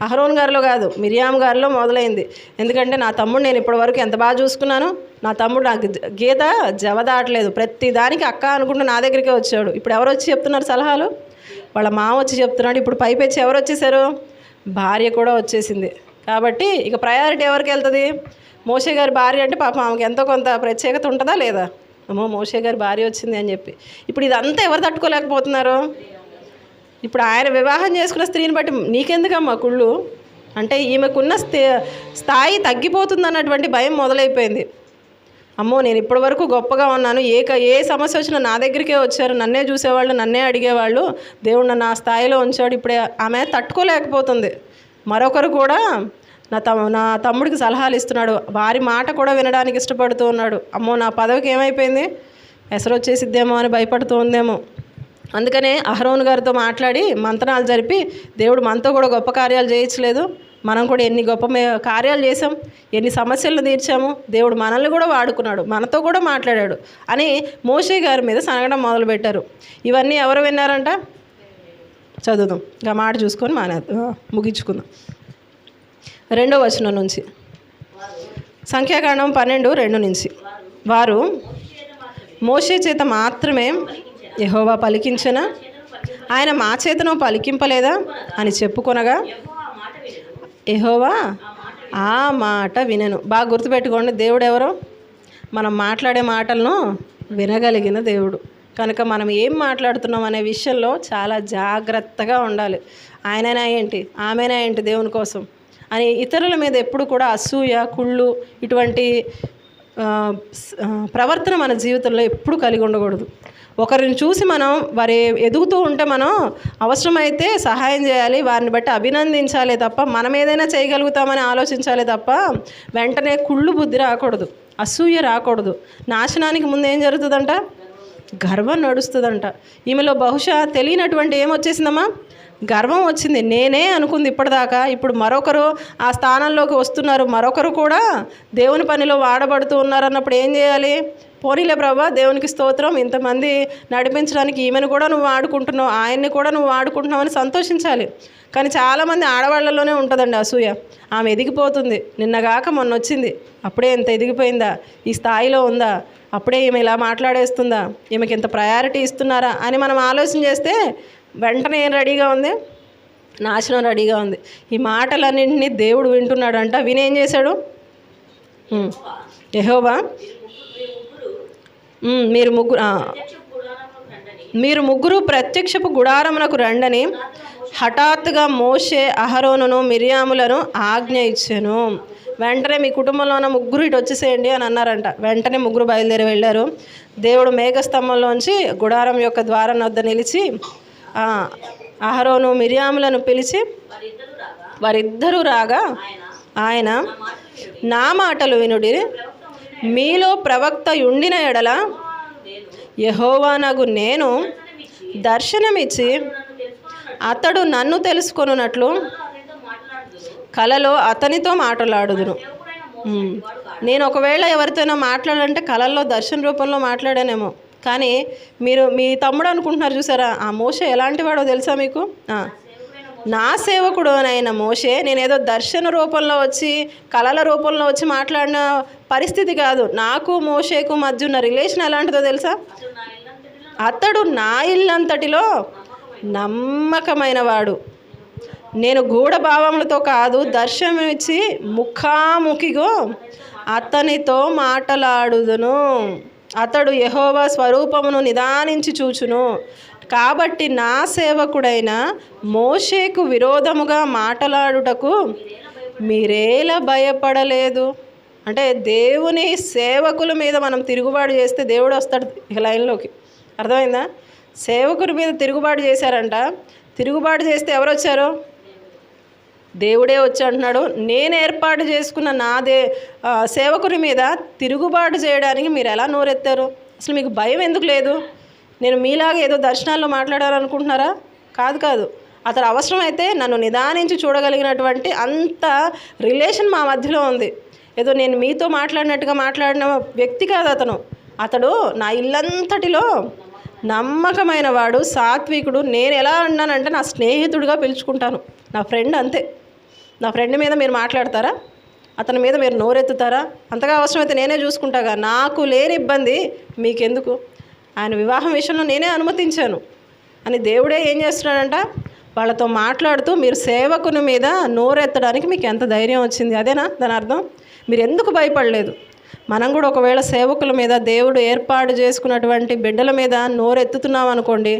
అహరోన్ గారిలో కాదు, మిరియాం గారిలో మొదలైంది. ఎందుకంటే నా తమ్ముడు నేను ఇప్పటివరకు ఎంత బాగా చూసుకున్నాను, నా తమ్ముడు నాకు గీత జవదాటలేదు, ప్రతి దానికి అక్క అనుకుంటూ నా దగ్గరికే వచ్చాడు. ఇప్పుడు ఎవరు వచ్చి చెప్తున్నారు సలహాలు? వాళ్ళ మామ వచ్చి చెప్తున్నాడు. ఇప్పుడు పైపెచ్చి ఎవరు వచ్చేసారు? భార్య కూడా వచ్చేసింది. కాబట్టి ఇక ప్రయారిటీ ఎవరికి వెళ్తుంది? మోషే గారి భార్య అంటే పాపం ఆమెకి ఎంతో కొంత ప్రత్యేకత ఉంటుందా లేదా? అమ్మో మోషే గారి భార్య వచ్చింది అని చెప్పి ఇప్పుడు ఇదంతా ఎవరు తట్టుకోలేకపోతున్నారు? ఇప్పుడు ఆయన వివాహం చేసుకున్న స్త్రీని బట్టి నీకెందుకమ్మా కుళ్ళు అంటే ఈమెకున్న స్థాయి తగ్గిపోతుంది అన్నటువంటి భయం మొదలైపోయింది. అమ్మో నేను ఇప్పటి వరకు గొప్పగా ఉన్నాను, ఏ సమస్య వచ్చినా నా దగ్గరికే వచ్చారు, నన్నే చూసేవాళ్ళు, నన్నే అడిగేవాళ్ళు, దేవుడు నన్ను ఆ స్థాయిలో ఉంచాడు. ఇప్పుడే ఆమె తట్టుకోలేకపోతుంది. మరొకరు కూడా నా తమ్ముడికి సలహాలు ఇస్తున్నాడు, వారి మాట కూడా వినడానికి ఇష్టపడుతూ ఉన్నాడు. అమ్మో నా పదవికి ఏమైపోయింది, ఎసరు వచ్చేసిద్దేమో అని భయపడుతూ ఉందేమో. అందుకనే అహరోను గారితో మాట్లాడి మంతనాలు జరిపి, దేవుడు మనతో కూడా గొప్ప కార్యాలు చేయించలేదు, మనం కూడా ఎన్ని గొప్ప కార్యాలు చేసాం, ఎన్ని సమస్యలను తీర్చాము, దేవుడు మనల్ని కూడా వాడుకున్నాడు, మనతో కూడా మాట్లాడాడు అని మోషే గారి మీద సనగడం మొదలుపెట్టారు. ఇవన్నీ ఎవరు విన్నారంట? చదువుదాం, ఇంకా మాట చూసుకొని ముగించుకుందాం. 2వ వచనం నుంచి, సంఖ్యాకాండం 12:2 నుంచి. వారు మోషే చేత మాత్రమే యెహోవా పలికించనా, ఆయన మా చేతను పలికింపలేదా అని చెప్పుకొనగా యెహోవా ఆ మాట వినెను. బాగా గుర్తుపెట్టుకోండి, దేవుడు ఎవరో? మనం మాట్లాడే మాటలను వినగలిగిన దేవుడు. కనుక మనం ఏం మాట్లాడుతున్నాం అనే విషయంలో చాలా జాగ్రత్తగా ఉండాలి. ఆయనైనా ఏంటి, ఆమెనా ఏంటి దేవుని కోసం అని ఇతరుల మీద ఎప్పుడు కూడా అసూయ, కుళ్ళు, ఇటువంటి ప్రవర్తన మన జీవితంలో ఎప్పుడు కలిగి ఉండకూడదు. ఒకరిని చూసి మనం వారి ఎదుగుతూ ఉంటే మనం అవసరమైతే సహాయం చేయాలి, వారిని బట్టి అభినందించాలి తప్ప, మనం ఏదైనా చేయగలుగుతామని ఆలోచించాలి తప్ప వెంటనే కుళ్ళు బుద్ధి రాకూడదు, అసూయ రాకూడదు. నాశనానికి ముందు ఏం జరుగుతుందంట? గర్వం నడుస్తుందంట. ఈమెలో బహుశా తెలియనటువంటి ఏమొచ్చేసిందమ్మా? గర్వం వచ్చింది. నేనే అనుకుంది ఇప్పటిదాకా, ఇప్పుడు మరొకరు ఆ స్థానంలోకి వస్తున్నారు, మరొకరు కూడా దేవుని పనిలో వాడబడుతూ ఉన్నారు అన్నప్పుడు ఏం చేయాలి? పోనీలే ప్రభా, దేవునికి స్తోత్రం, ఇంతమంది నడిపించడానికి ఈమెను కూడా నువ్వు వాడుకుంటున్నావు, ఆయన్ని కూడా నువ్వు వాడుకుంటున్నావు అని సంతోషించాలి. కానీ చాలామంది ఆడవాళ్లలోనే ఉంటుందండి అసూయ. ఆమె ఎదిగిపోతుంది, నిన్నగాక మొన్న వచ్చింది, అప్పుడే ఇంత ఎదిగిపోయిందా, ఈ స్థాయిలో ఉందా, అప్పుడే ఈమె ఇలా మాట్లాడేస్తుందా, ఈమెకి ఇంత ప్రయారిటీ ఇస్తున్నారా అని మనం ఆలోచన చేస్తే వెంటనే ఏం రెడీగా ఉంది? నాశనం రెడీగా ఉంది. ఈ మాటలన్నింటినీ దేవుడు వింటున్నాడంట. వినేం చేశాడు? యెహోవా మీరు ముగ్గురు ప్రత్యక్షపు గుడారమునకు రండని హఠాత్తుగా మోషే అహరోనును మిరియాములను ఆజ్ఞ ఇచ్చాను. వెంటనే మీ కుటుంబంలో ఉన్న ముగ్గురు ఇటు వచ్చేసేయండి అని అన్నారంట. వెంటనే ముగ్గురు బయలుదేరి వెళ్ళారు. దేవుడు మేఘస్తంభంలోంచి గుడారం యొక్క ద్వారం వద్ద నిలిచి అహరోను మిరియాములను పిలిచి, వారిద్దరూ రాగా ఆయన, నా మాటలు వినుడి, మీలో ప్రవక్త ఉండిన ఎడల యెహోవానగు నేను దర్శనమిచ్చి అతడు నన్ను తెలుసుకొనున్నట్లు కలలో అతనితో మాట్లాడుదును. నేను ఒకవేళ ఎవరితోనో మాట్లాడాలంటే కళల్లో దర్శన రూపంలో మాట్లాడానేమో, కానీ మీ తమ్ముడు అనుకుంటున్నారు చూసారా, ఆ మోషే ఎలాంటి వాడో తెలుసా మీకు? నా సేవకుడు అయిన మోషే నేనేదో దర్శన రూపంలో వచ్చి, కళల రూపంలో వచ్చి మాట్లాడిన పరిస్థితి కాదు. నాకు మోషేకు మధ్య ఉన్న రిలేషన్ ఎలాంటిదో తెలుసా? అతడు నా ఇల్లంతటిలో నమ్మకమైన వాడు. నేను గూఢభావములతో కాదు, దర్శనం ఇచ్చి ముఖాముఖిగా అతనితో మాట్లాడుదును. అతడు యెహోవా స్వరూపమును నిదానించి చూచును. కాబట్టి నా సేవకుడైన మోషేకు విరోధముగా మాట్లాడుటకు మీరేలా భయపడలేదు? అంటే దేవుని సేవకుల మీద మనం తిరుగుబాటు చేస్తే దేవుడు వస్తాడు ఇక లైన్లోకి. అర్థమైందా? సేవకుడి మీద తిరుగుబాటు చేశారంట. తిరుగుబాటు చేస్తే ఎవరు వచ్చారు? దేవుడే వచ్చి అంటున్నాడు, నేను ఏర్పాటు చేసుకున్న సేవకుని మీద తిరుగుబాటు చేయడానికి మీరు ఎలా నోరెత్తారు? అసలు మీకు భయం ఎందుకు లేదు? నేను మీలాగా ఏదో దర్శనాల్లో మాట్లాడాలనుకుంటున్నారా? కాదు. అతడు అవసరమైతే నన్ను నిదానించి చూడగలిగినటువంటి అంత రిలేషన్ మా మధ్యలో ఉంది. ఏదో నేను మీతో మాట్లాడినట్టుగా మాట్లాడిన వ్యక్తి కాదు అతడు నా ఇల్లంతటిలో నమ్మకమైన వాడు, సాత్వికుడు. నేను ఎలా అన్నానంటే నా స్నేహితుడిగా పిలుచుకుంటాను, నా ఫ్రెండ్, అంతే. నా ఫ్రెండ్ మీద మీరు మాట్లాడతారా? అతని మీద మీరు నోరెత్తుతారా? అంతగా అవసరమైతే నేనే చూసుకుంటాగా, నాకు లేని ఇబ్బంది మీకెందుకు? ఆయన వివాహం విషయంలో నేనే అనుమతించాను అని దేవుడే ఏం చేస్తున్నాడంట? వాళ్ళతో మాట్లాడుతూ మీరు సేవకుని మీద నోరెత్తడానికి మీకు ఎంత ధైర్యం వచ్చింది? అదేనా దాని అర్థం? మీరు ఎందుకు భయపడలేదు? మనం కూడా ఒకవేళ సేవకుల మీద, దేవుడు ఏర్పాటు చేసుకున్నటువంటి బిడ్డల మీద నోరెత్తుతున్నాం అనుకోండి,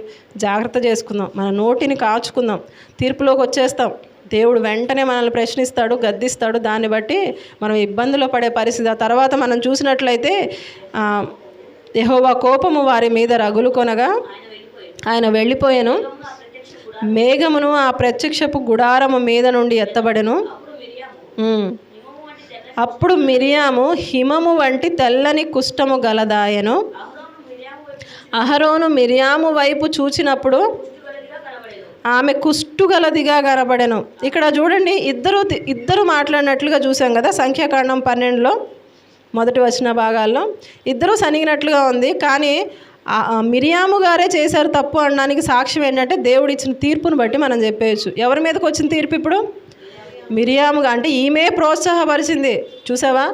జాగ్రత్త చేసుకుందాం, మన నోటిని కాచుకుందాం. తీర్పులోకి వచ్చేస్తాం, దేవుడు వెంటనే మనల్ని ప్రశ్నిస్తాడు, గద్దిస్తాడు. దాన్ని బట్టి మనం ఇబ్బందులు పడే పరిస్థితి. ఆ తర్వాత మనం చూసినట్లయితే యెహోవా కోపము వారి మీద రగులుకొనగా ఆయన వెళ్ళిపోయాను, మేఘమును ఆ ప్రత్యక్షపు గుడారము మీద నుండి ఎత్తబడెను. అప్పుడు మిరియాము హిమము వంటి తెల్లని కుష్టము గలదాయను. అహరోను మిరియాము వైపు చూచినప్పుడు ఆమె కుష్టుగలదిగా కనబడెను. ఇక్కడ చూడండి, ఇద్దరు మాట్లాడినట్లుగా చూసాం కదా సంఖ్యాకాండం 12లో మొదటి వచ్చిన భాగాల్లో. ఇద్దరు సనిగినట్లుగా ఉంది. కానీ మిరియాము గారే చేశారు తప్పు అనడానికి సాక్ష్యం ఏంటంటే దేవుడు ఇచ్చిన తీర్పును బట్టి మనం చెప్పేయచ్చు. ఎవరి మీదకి వచ్చిన తీర్పు ఇప్పుడు? మిరియాముగా. అంటే ఈమె ప్రోత్సాహపరిచింది. చూసావా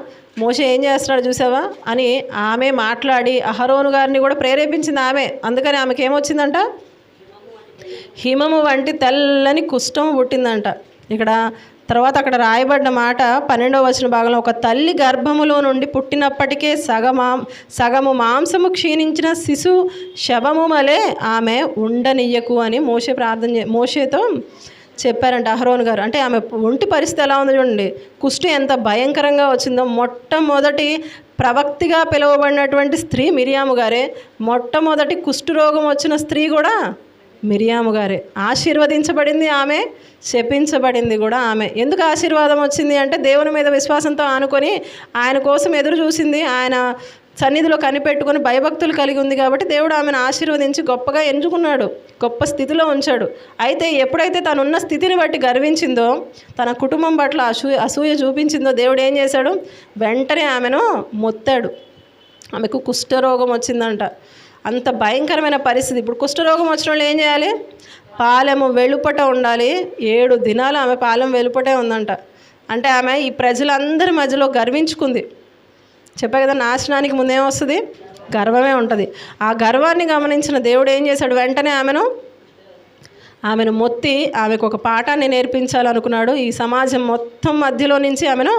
మోషే ఏం చేస్తున్నాడు చూసావా అని ఆమె మాట్లాడి అహరోను గారిని కూడా ప్రేరేపించింది ఆమె. అందుకని ఆమెకి ఏమొచ్చిందంట? హిమము వంటి తెల్లని కుష్టం పుట్టిందంట. ఇక్కడ తర్వాత అక్కడ రాయబడిన మాట 12వ వచన భాగంలో, ఒక తల్లి గర్భములో నుండి పుట్టినప్పటికే సగము మాంసము క్షీణించిన శిశు శవము వలె ఆమె ఉండనియ్యకు అని మోషేతో చెప్పారంట అహరోను గారు. అంటే ఆమె ఒంటి పరిస్థితి ఎలా ఉందో చూడండి. కుష్టు ఎంత భయంకరంగా వచ్చిందో. మొట్టమొదటి ప్రవక్తిగా పిలువబడినటువంటి స్త్రీ మిరియాము గారే. మొట్టమొదటి కుష్ఠరోగం వచ్చిన స్త్రీ కూడా మిరియాము గారే. ఆశీర్వదించబడింది ఆమె, శపించబడింది కూడా ఆమె. ఎందుకు ఆశీర్వాదం వచ్చింది అంటే దేవుని మీద విశ్వాసంతో ఆనుకొని ఆయన కోసం ఎదురు చూసింది, ఆయన సన్నిధిలో కనిపెట్టుకొని భయభక్తులు కలిగి ఉంది కాబట్టి దేవుడు ఆమెను ఆశీర్వదించి గొప్పగా ఎంచుకున్నాడు, గొప్ప స్థితిలో ఉంచాడు. అయితే ఎప్పుడైతే తనున్న స్థితిని బట్టి గర్వించిందో, తన కుటుంబం పట్ల అసూయ చూపించిందో, దేవుడు ఏం చేశాడు? వెంటనే ఆమెను మొత్తాడు. ఆమెకు కుష్ఠరోగం వచ్చిందంట. అంత భయంకరమైన పరిస్థితి. ఇప్పుడు కుష్ఠరోగం వచ్చిన వాళ్ళు ఏం చేయాలి? పాలెము వెలుపట ఉండాలి. 7 దినాలు ఆమె పాలెం వెలుపటే ఉందంట. అంటే ఆమె ఈ ప్రజలందరి మధ్యలో గర్వించుకుంది. చెప్పా కదా, నాశనానికి ముందేమొస్తుంది? గర్వమే ఉంటుంది. ఆ గర్వాన్ని గమనించిన దేవుడు ఏం చేశాడు? వెంటనే ఆమెను మొత్తి ఆమెకు ఒక పాఠాన్ని నేర్పించాలనుకున్నాడు. ఈ సమాజం మొత్తం మధ్యలో నుంచి ఆమెను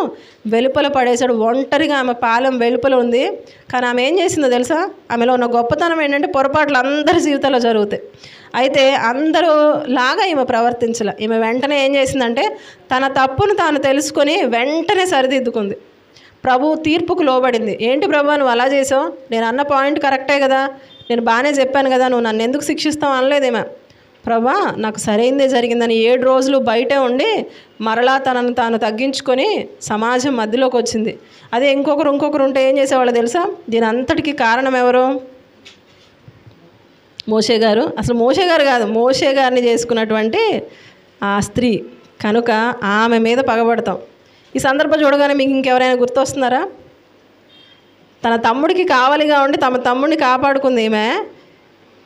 వెలుపల పడేశాడు. ఒంటరిగా ఆమె పాలెం వెలుపల ఉంది. కానీ ఆమె ఏం చేసిందో తెలుసా? ఆమెలో ఉన్న గొప్పతనం ఏంటంటే పొరపాట్లు అందరి జీవితంలో జరుగుతాయి. అయితే అందరూ లాగా ఈమె ప్రవర్తించలే. ఈమె వెంటనే ఏం చేసిందంటే తన తప్పును తాను తెలుసుకొని వెంటనే సరిదిద్దుకుంది. ప్రభు తీర్పుకు లోబడింది. ఏంటి ప్రభు నువ్వు అలా చేసావు? నేను అన్న పాయింట్ కరెక్టే కదా, నేను బాగానే చెప్పాను కదా, నువ్వు నన్ను ఎందుకు శిక్షిస్తావు అనలేదేమో. ప్రభా నాకు సరైందే జరిగిందని 7 రోజులు బయటే ఉండి మరలా తనను తాను తగ్గించుకొని సమాజం మధ్యలోకి వచ్చింది. అదే ఇంకొకరు ఉంటే ఏం చేసేవాళ్ళు తెలుసా? దీని అంతటికి కారణం ఎవరు? మోషే గారు. అసలు మోషే గారు కాదు, మోషే గారిని చేసుకున్నటువంటి ఆ స్త్రీ కనుక ఆమె మీద పగబడతాం. ఈ సందర్భం చూడగానే మీకు ఇంకెవరైనా గుర్తొస్తున్నారా? తన తమ్ముడికి కావలిగా ఉండి తమ తమ్ముడిని కాపాడుకుంది ఈమె.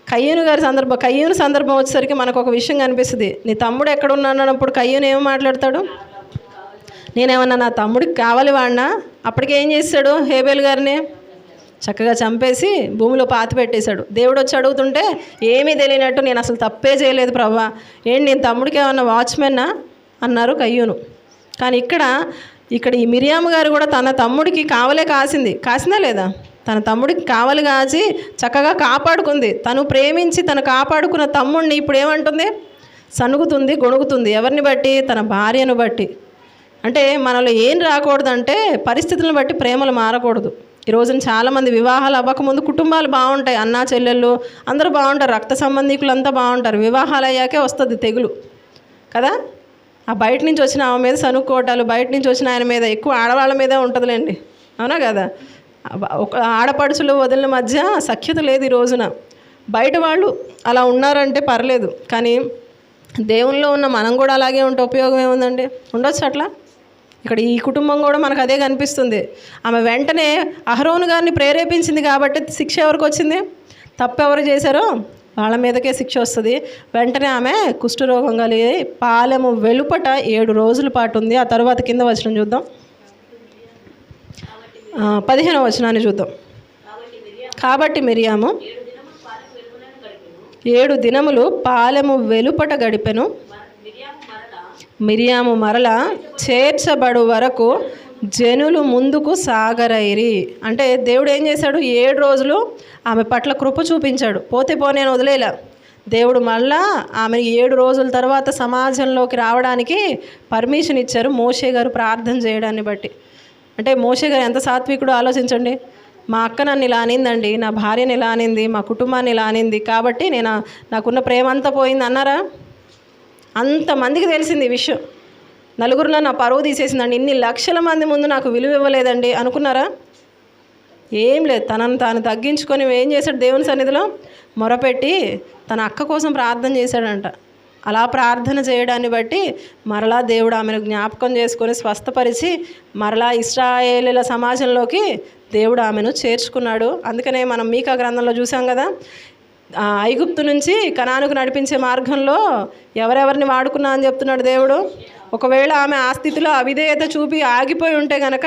కయ్యూను సందర్భం వచ్చేసరికి మనకు ఒక విషయం కనిపిస్తుంది. నీ తమ్ముడు ఎక్కడున్నానప్పుడు కయ్యూను ఏమో మాట్లాడతాడు? నేనేమన్నా నా తమ్ముడికి కావాలి వాడినా? అప్పటికి ఏం చేశాడు? హేబేల్ గారిని చక్కగా చంపేసి భూమిలో పాతి పెట్టేశాడు. దేవుడు వచ్చి అడుగుతుంటే ఏమీ తెలియనట్టు, నేను అసలు తప్పే చేయలేదు ప్రభా, ఏంటి నేను తమ్ముడికి ఏమన్నా వాచ్మెన్నా అన్నారు కయ్యూను. కానీ ఇక్కడ ఈ మిరియాము గారు కూడా తన తమ్ముడికి కావలే కాసిందా లేదా? తన తమ్ముడికి కావలి కాచి చక్కగా కాపాడుకుంది. తను ప్రేమించి తను కాపాడుకున్న తమ్ముడిని ఇప్పుడు ఏమంటుంది? సనుగుతుంది, గొణుగుతుంది. ఎవరిని బట్టి? తన భార్యను బట్టి. అంటే మనలో ఏం రాకూడదంటే పరిస్థితులను బట్టి ప్రేమలు మారకూడదు. ఈ రోజున చాలామంది వివాహాలు అవ్వకముందు కుటుంబాలు బాగుంటాయి, అన్నా చెల్లెళ్ళు అందరూ బాగుంటారు, రక్త సంబంధికులు అంతా బాగుంటారు. వివాహాలు అయ్యాకే వస్తుంది తెగులు కదా. ఆ బయట నుంచి వచ్చిన ఆమె మీద సనుక్కోవటాలు, బయట నుంచి వచ్చిన ఆయన మీద, ఎక్కువ ఆడవాళ్ళ మీదే ఉంటుందిలేండి, అవునా కదా. ఒక ఆడపడుచులు వదిలిన మధ్య సఖ్యత లేదు ఈ రోజున. బయట వాళ్ళు అలా ఉన్నారంటే పర్లేదు, కానీ దేవునిలో ఉన్న మనం కూడా అలాగే ఉంటే ఉపయోగం ఏముందండి? ఉండొచ్చు అట్లా. ఇక్కడ ఈ కుటుంబం కూడా మనకు అదే కనిపిస్తుంది. ఆమె వెంటనే అహరోను గారిని ప్రేరేపించింది కాబట్టి శిక్ష ఎవరికి వచ్చింది? తప్పు ఎవరు చేశారో వాళ్ళ మీదకే శిక్ష వస్తుంది. వెంటనే ఆమె కుష్ఠరోగం కలిగి పాలెము వెలుపట 7 రోజుల పాటు ఉంది. ఆ తర్వాత కింద వచనం చూద్దాం, 15వ వచనాన్ని చూద్దాం. కాబట్టి మిరియాము 7 దినములు పాలెము వెలుపట గడిపెను. మిరియాము మరల చేర్చబడు వరకు జనులు ముందుకు సాగరైరి. అంటే దేవుడు ఏం చేశాడు? 7 రోజులు ఆమె పట్ల కృప చూపించాడు. పోతే నేను వదిలేలా. దేవుడు మళ్ళా ఆమె 7 రోజుల తర్వాత సమాజంలోకి రావడానికి పర్మిషన్ ఇచ్చారు మోషే గారు ప్రార్థన చేయడాన్ని బట్టి. అంటే మోషే గారు ఎంత సాత్వికుడో ఆలోచించండి. మా అక్క నన్ను ఇలా అనిందండి, నా భార్యని ఇలా అనింది, మా కుటుంబాన్ని ఇలా అనింది, కాబట్టి నాకున్న ప్రేమ అంతా పోయింది అన్నారా? అంతమందికి తెలిసింది ఈ విషయం. నలుగురిలో నా పరువు తీసేసిందండి, ఇన్ని లక్షల మంది ముందు నాకు విలువ ఇవ్వలేదండి అనుకున్నారా? ఏం లేదు, తనను తాను తగ్గించుకొని ఏం చేశాడు? దేవుని సన్నిధిలో మొరపెట్టి తన అక్క కోసం ప్రార్థన చేశాడంట. అలా ప్రార్థన చేయడాన్ని బట్టి మరలా దేవుడు ఆమెను జ్ఞాపకం చేసుకొని స్వస్థపరిచి మరలా ఇశ్రాయేలీల సమాజంలోకి దేవుడు ఆమెను చేర్చుకున్నాడు. అందుకనే మనం మీకా గ్రంథంలో చూసాం కదా, ఐగుప్తు నుంచి కనానుకు నడిపించే మార్గంలో ఎవరెవరిని వాడుకున్నా అని చెప్తున్నాడు దేవుడు. ఒకవేళ ఆమె ఆ స్థితిలో అవిధేయత చూపి ఆగిపోయి ఉంటే కనుక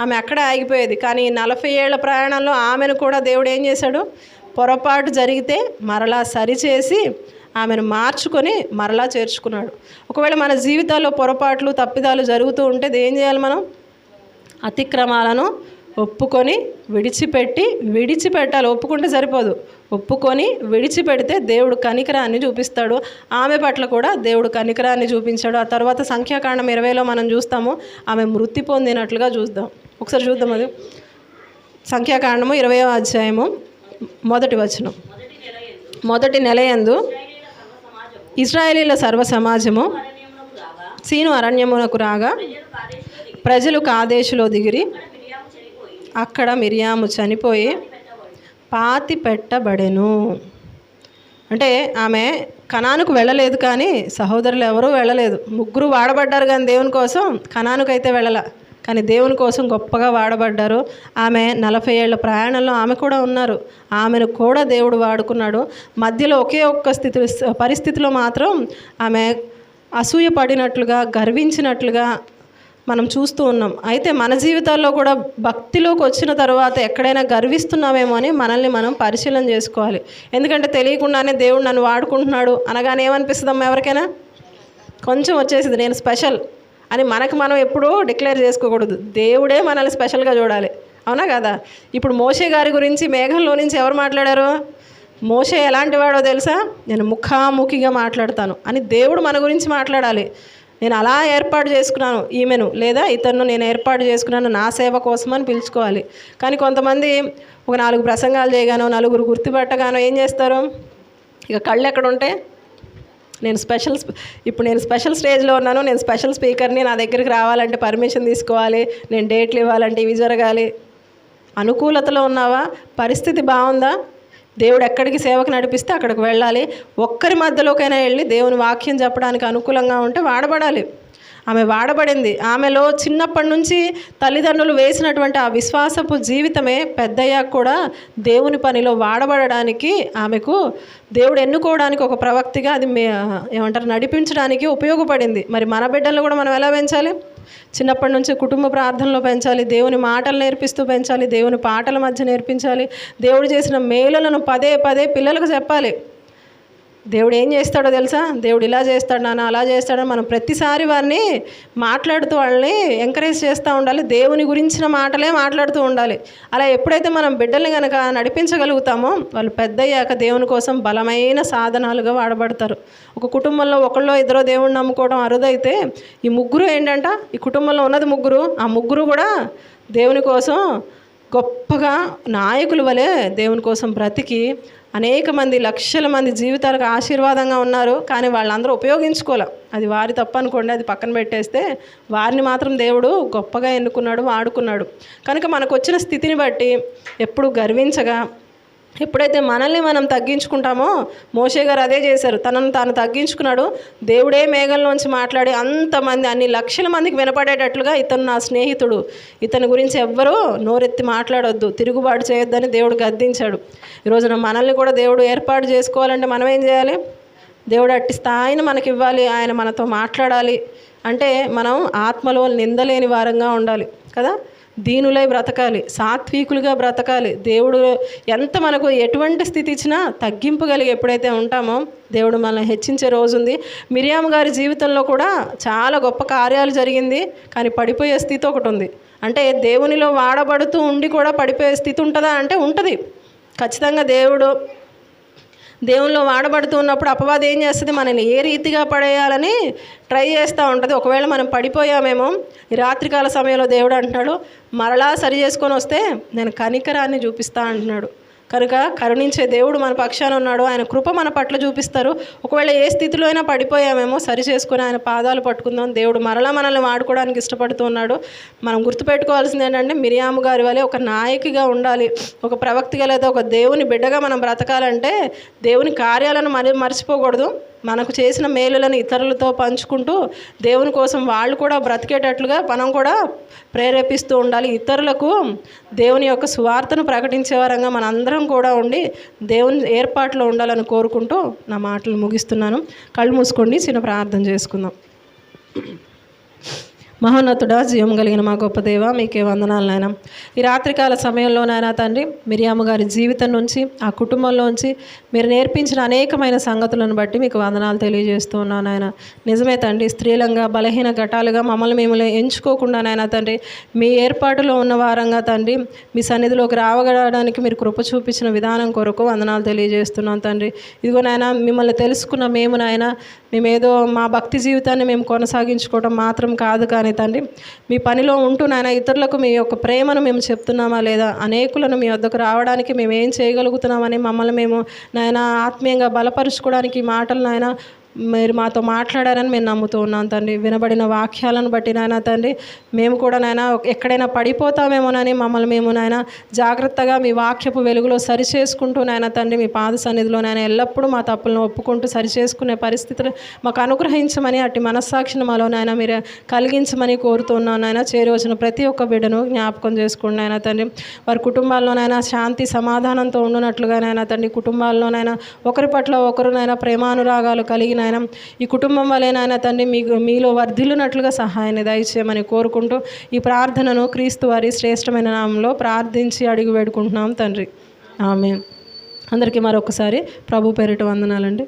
ఆమె అక్కడే ఆగిపోయేది. కానీ 40 ఏళ్ల ప్రయాణంలో ఆమెను కూడా దేవుడు ఏం చేశాడు? పొరపాటు జరిగితే మరలా సరిచేసి ఆమెను మార్చుకొని మరలా చేర్చుకున్నాడు. ఒకవేళ మన జీవితాల్లో పొరపాట్లు తప్పిదాలు జరుగుతూ ఉంటే ఏం చేయాలి? మనం అతిక్రమాలను ఒప్పుకొని విడిచిపెట్టాలి. ఒప్పుకుంటే సరిపోదు, ఒప్పుకొని విడిచిపెడితే దేవుడు కనికరాన్ని చూపిస్తాడు. ఆమె పట్ల కూడా దేవుడు కనికరాన్ని చూపించాడు. ఆ తర్వాత సంఖ్యాకాండం 20లో మనం చూస్తాము, ఆమె మృతి పొందినట్లుగా చూద్దాం. ఒకసారి చూద్దాం. అది సంఖ్యాకాండము 20వ అధ్యాయము 1వ వచనం. మొదటి నెలయందు ఇశ్రాయేలీల సర్వ సమాజము సీను అరణ్యమునకు రాగా ప్రజలు కాదేశులో దిగిరి. అక్కడ మిరియాము చనిపోయి పాతి పెట్టబడెను. అంటే ఆమె కనానుకు వెళ్ళలేదు, కానీ సహోదరులు ఎవరూ వెళ్ళలేదు. 3 వాడబడ్డారు కానీ దేవుని కోసం. కనానుకైతే వెళ్ళాల, కానీ దేవుని కోసం గొప్పగా వాడబడ్డారు. ఆమె 40 ఏళ్ల ప్రయాణంలో ఆమె కూడా ఉన్నారు. ఆమెను కూడా దేవుడు వాడుకున్నాడు. మధ్యలో ఒకే ఒక్క పరిస్థితిలో మాత్రం ఆమె అసూయ పడినట్లుగా, గర్వించినట్లుగా మనం చూస్తూ ఉన్నాం. అయితే మన జీవితాల్లో కూడా భక్తిలోకి వచ్చిన తర్వాత ఎక్కడైనా గర్విస్తున్నామేమో అని మనల్ని మనం పరిశీలన చేసుకోవాలి. ఎందుకంటే తెలియకుండానే దేవుడు నన్ను వాడుకుంటున్నాడు అనగానే ఏమనిపిస్తుందమ్మా? ఎవరికైనా కొంచెం వచ్చేసింది నేను స్పెషల్ అని మనకు మనం ఎప్పుడూ డిక్లేర్ చేసుకోకూడదు. దేవుడే మనల్ని స్పెషల్గా చూడాలి. అవునా కదా? ఇప్పుడు మోషే గారి గురించి మేఘంలో నుంచి ఎవరు మాట్లాడారు? మోషే ఎలాంటి వాడో తెలుసా? నేను ముఖాముఖిగా మాట్లాడతాను అని దేవుడు మన గురించి మాట్లాడాలి. నేను అలా ఏర్పాటు చేసుకున్నాను ఈమెను, లేదా ఇతను నేను ఏర్పాటు చేసుకున్నాను నా సేవ కోసం అని పిలుచుకోవాలి. కానీ కొంతమంది ఒక 4 ప్రసంగాలు చేయగానో, నలుగురు గుర్తుపెట్టగానో ఏం చేస్తారు? ఇక కళ్ళు ఎక్కడ ఉంటే ఇప్పుడు నేను స్పెషల్ స్టేజ్లో ఉన్నాను, నేను స్పెషల్ స్పీకర్ని, నా దగ్గరికి రావాలంటే పర్మిషన్ తీసుకోవాలి, నేను డేట్లు ఇవ్వాలంటే ఇవి జరగాలి. అనుకూలతలో ఉన్నావా? పరిస్థితి బాగుందా? దేవుడు ఎక్కడికి సేవకు నడిపిస్తే అక్కడికి వెళ్ళాలి. ఒక్కరి మధ్యలోకైనా వెళ్ళి దేవుని వాక్యం చెప్పడానికి అనుకూలంగా ఉంటే వాడబడాలి. ఆమె వాడబడింది. ఆమెలో చిన్నప్పటి నుంచి తల్లిదండ్రులు వేసినటువంటి ఆ విశ్వాసపు జీవితమే పెద్దయ్యాక కూడా దేవుని పనిలో వాడబడడానికి, ఆమెకు దేవుడు ఎన్నుకోవడానికి ఒక ప్రవక్తిగా అది నడిపించడానికి ఉపయోగపడింది. మరి మన బిడ్డలను కూడా మనం ఎలా పెంచాలి? చిన్నప్పటి నుంచి కుటుంబ ప్రార్థనలో పెంచాలి, దేవుని మాటలు నేర్పిస్తూ పెంచాలి, దేవుని పాటల మధ్య నేర్పించాలి, దేవుడు చేసిన మేలులను పదే పిల్లలకు చెప్పాలి. దేవుడు ఏం చేస్తాడో తెలుసా? దేవుడు ఇలా చేస్తాడు నాన్న, అలా చేస్తాడని మనం ప్రతిసారి వారిని మాట్లాడుతూ వాళ్ళని ఎంకరేజ్ చేస్తూ ఉండాలి. దేవుని గురించిన మాటలే మాట్లాడుతూ ఉండాలి. అలా ఎప్పుడైతే మనం బిడ్డల్ని కనుక నడిపించగలుగుతామో వాళ్ళు పెద్దయ్యాక దేవుని కోసం బలమైన సాధనాలుగా వాడబడతారు. ఒక కుటుంబంలో ఒకళ్ళో ఇద్దరో దేవుడిని నమ్ముకోవడం అరుదైతే ఈ 3 ఏంటంట, ఈ కుటుంబంలో ఉన్నది 3, ఆ 3 కూడా దేవుని కోసం గొప్పగా నాయకుల వలె దేవుని కోసం బ్రతికి అనేక మంది, లక్షల మంది జీవితాలకు ఆశీర్వాదంగా ఉన్నారు. కానీ వాళ్ళందరూ ఉపయోగించుకోలే. అది వారి తప్పు అనుకోండి, అది పక్కన పెట్టేస్తే వారిని మాత్రం దేవుడు గొప్పగా ఎన్నుకున్నాడు, వాడుకున్నాడు. కనుక మనకు వచ్చిన స్థితిని బట్టి ఎప్పుడు గర్వించగా, ఎప్పుడైతే మనల్ని మనం తగ్గించుకుంటామో, మోషే గారు అదే చేశారు. తనను తాను తగ్గించుకున్నాడు. దేవుడే మేఘంలోంచి మాట్లాడి అంతమంది, అన్ని లక్షల మందికి వినపడేటట్లుగా ఇతను నా స్నేహితుడు, ఇతని గురించి ఎవ్వరూ నోరెత్తి మాట్లాడొద్దు, తిరుగుబాటు చేయొద్దని దేవుడు గద్దించాడు. ఈరోజున మనల్ని కూడా దేవుడు ఏర్పాటు చేసుకోవాలంటే మనం ఏం చేయాలి? దేవుడు అట్టి స్థాయిని మనకి ఇవ్వాలి. ఆయన మనతో మాట్లాడాలి అంటే మనం ఆత్మలో నిందలేని వారంగా ఉండాలి కదా. దీనులై బ్రతకాలి, సాత్వికులుగా బ్రతకాలి. దేవుడు ఎంత మనకు ఎటువంటి స్థితి ఇచ్చినా తగ్గింపు కలిగి ఎప్పుడైతే ఉంటామో దేవుడు మనల్ని హెచ్చించే రోజు ఉంది. మిరియాము గారి జీవితంలో కూడా చాలా గొప్ప కార్యాలు జరిగింది, కానీ పడిపోయే స్థితి ఒకటి ఉంది. అంటే దేవునిలో వాడబడుతూ ఉండి కూడా పడిపోయే స్థితి ఉంటుందా అంటే ఉంటుంది. ఖచ్చితంగా దేవుడు దేవునిలో వాడబడుతూ ఉన్నప్పుడు అపవాది ఏం చేస్తుంది, మనల్ని ఏ రీతిగా పడేయాలని ట్రై చేస్తూ ఉంటుంది. ఒకవేళ మనం పడిపోయామేమో, ఈ రాత్రికాల సమయంలో దేవుడు అంటున్నాడు, మరలా సరి చేసుకొని వస్తే నేను కనికరాన్ని చూపిస్తా అంటున్నాడు. కనుక కరుణించే దేవుడు మన పక్షాన ఉన్నాడు. ఆయన కృప మన పట్ల చూపిస్తారు. ఒకవేళ ఏ స్థితిలో అయినా పడిపోయామేమో సరి చేసుకుని ఆయన పాదాలు పట్టుకుందాం. దేవుడు మరలా మనల్ని వాడుకోవడానికి ఇష్టపడుతూ ఉన్నాడు. మనం గుర్తుపెట్టుకోవాల్సింది ఏంటంటే, మిరియాము గారి వలె ఒక నాయకిగా ఉండాలి. ఒక ప్రవక్తిగా లేదా ఒక దేవుని బిడ్డగా మనం బ్రతకాలంటే దేవుని కార్యాలను మర్చిపోకూడదు. మనకు చేసిన మేలులను ఇతరులతో పంచుకుంటూ దేవుని కోసం వాళ్ళు కూడా బ్రతికేటట్లుగా మనం కూడా ప్రేరేపిస్తూ ఉండాలి. ఇతరులకు దేవుని యొక్క సువార్తను ప్రకటించే వారంగా మన అందరం కూడా ఉండి దేవుని ఏర్పాట్లో ఉండాలని కోరుకుంటూ నా మాటలు ముగిస్తున్నాను. కళ్ళు మూసుకోండి, చిన్న ప్రార్థన చేసుకుందాం. మహోన్నతుడా, జీవం కలిగిన మా గొప్ప దేవ, మీకే వందనాలు నాయన. ఈ రాత్రికాల సమయంలో నాయన తండ్రి, మిరియాము గారి జీవితం నుంచి, ఆ కుటుంబంలోంచి మీరు నేర్పించిన అనేకమైన సంగతులను బట్టి మీకు వందనాలు తెలియజేస్తూ ఉన్నాను నాయన. నిజమే తండ్రి, స్త్రీలంగా బలహీన ఘటాలుగా మమ్మల్ని ఎంచుకోకుండా నాయన తండ్రి, మీ ఏర్పాటులో ఉన్న వారంగా తండ్రి, మీ సన్నిధిలోకి రావడానికి మీరు కృప చూపించిన విధానం కొరకు వందనాలు తెలియజేస్తున్నాం తండ్రి. ఇదిగో నాయన, మిమ్మల్ని తెలుసుకున్న మేము నాయన, మేమేదో మా భక్తి జీవితాన్ని మేము కొనసాగించుకోవడం మాత్రం కాదు కానీ తండ్రి, మీ పనిలో ఉంటూ నాయన ఇతరులకు మీ యొక్క ప్రేమను మేము చెప్తున్నామా లేదా, అనేకులను మీ వద్దకు రావడానికి మేము ఏం చేయగలుగుతున్నామని మమ్మల్ని మేము నాయన ఆత్మీయంగా బలపరుచుకోవడానికి ఈ మాటలు నాయన మీరు మాతో మాట్లాడారని మేము నమ్ముతూ ఉన్నాం తండ్రి. వినబడిన వాక్యాలను బట్టి నాయన తండ్రి, మేము కూడా నాయన ఎక్కడైనా పడిపోతామేమోనని మమ్మల్ని మేము నాయన జాగ్రత్తగా మీ వాక్యపు వెలుగులో సరిచేసుకుంటూ నాయన తండ్రి, మీ పాద సన్నిధిలో నాయన ఎల్లప్పుడూ మా తప్పులను ఒప్పుకుంటూ సరిచేసుకునే పరిస్థితులు మాకు అనుగ్రహించమని, అట్టి మనస్సాక్షిని మాలో నాయన మీరు కలిగించమని కోరుతున్నాను నాయన. చేరువచ్చిన ప్రతి ఒక్క బిడ్డను జ్ఞాపకం చేసుకోండి నాయన తండ్రి. వారి కుటుంబాల్లోనైనా శాంతి సమాధానంతో ఉండునట్లుగా నాయన తండ్రి, కుటుంబాల్లోనైనా ఒకరి పట్ల ఒకరు నాయన ప్రేమానురాగాలు కలిగిన ఈ కుటుంబం వలెనైనా తండ్రి మీలో వర్ధిల్లునట్లుగా సహాయాన్ని దయచేయమని కోరుకుంటూ ఈ ప్రార్థనను క్రీస్తు వారి శ్రేష్టమైన నామంలో ప్రార్థించి అడిగి వేడుకుంటున్నాం తండ్రి. ఆమేన్. అందరికీ మరొకసారి ప్రభు పేరిట వందనాలండి.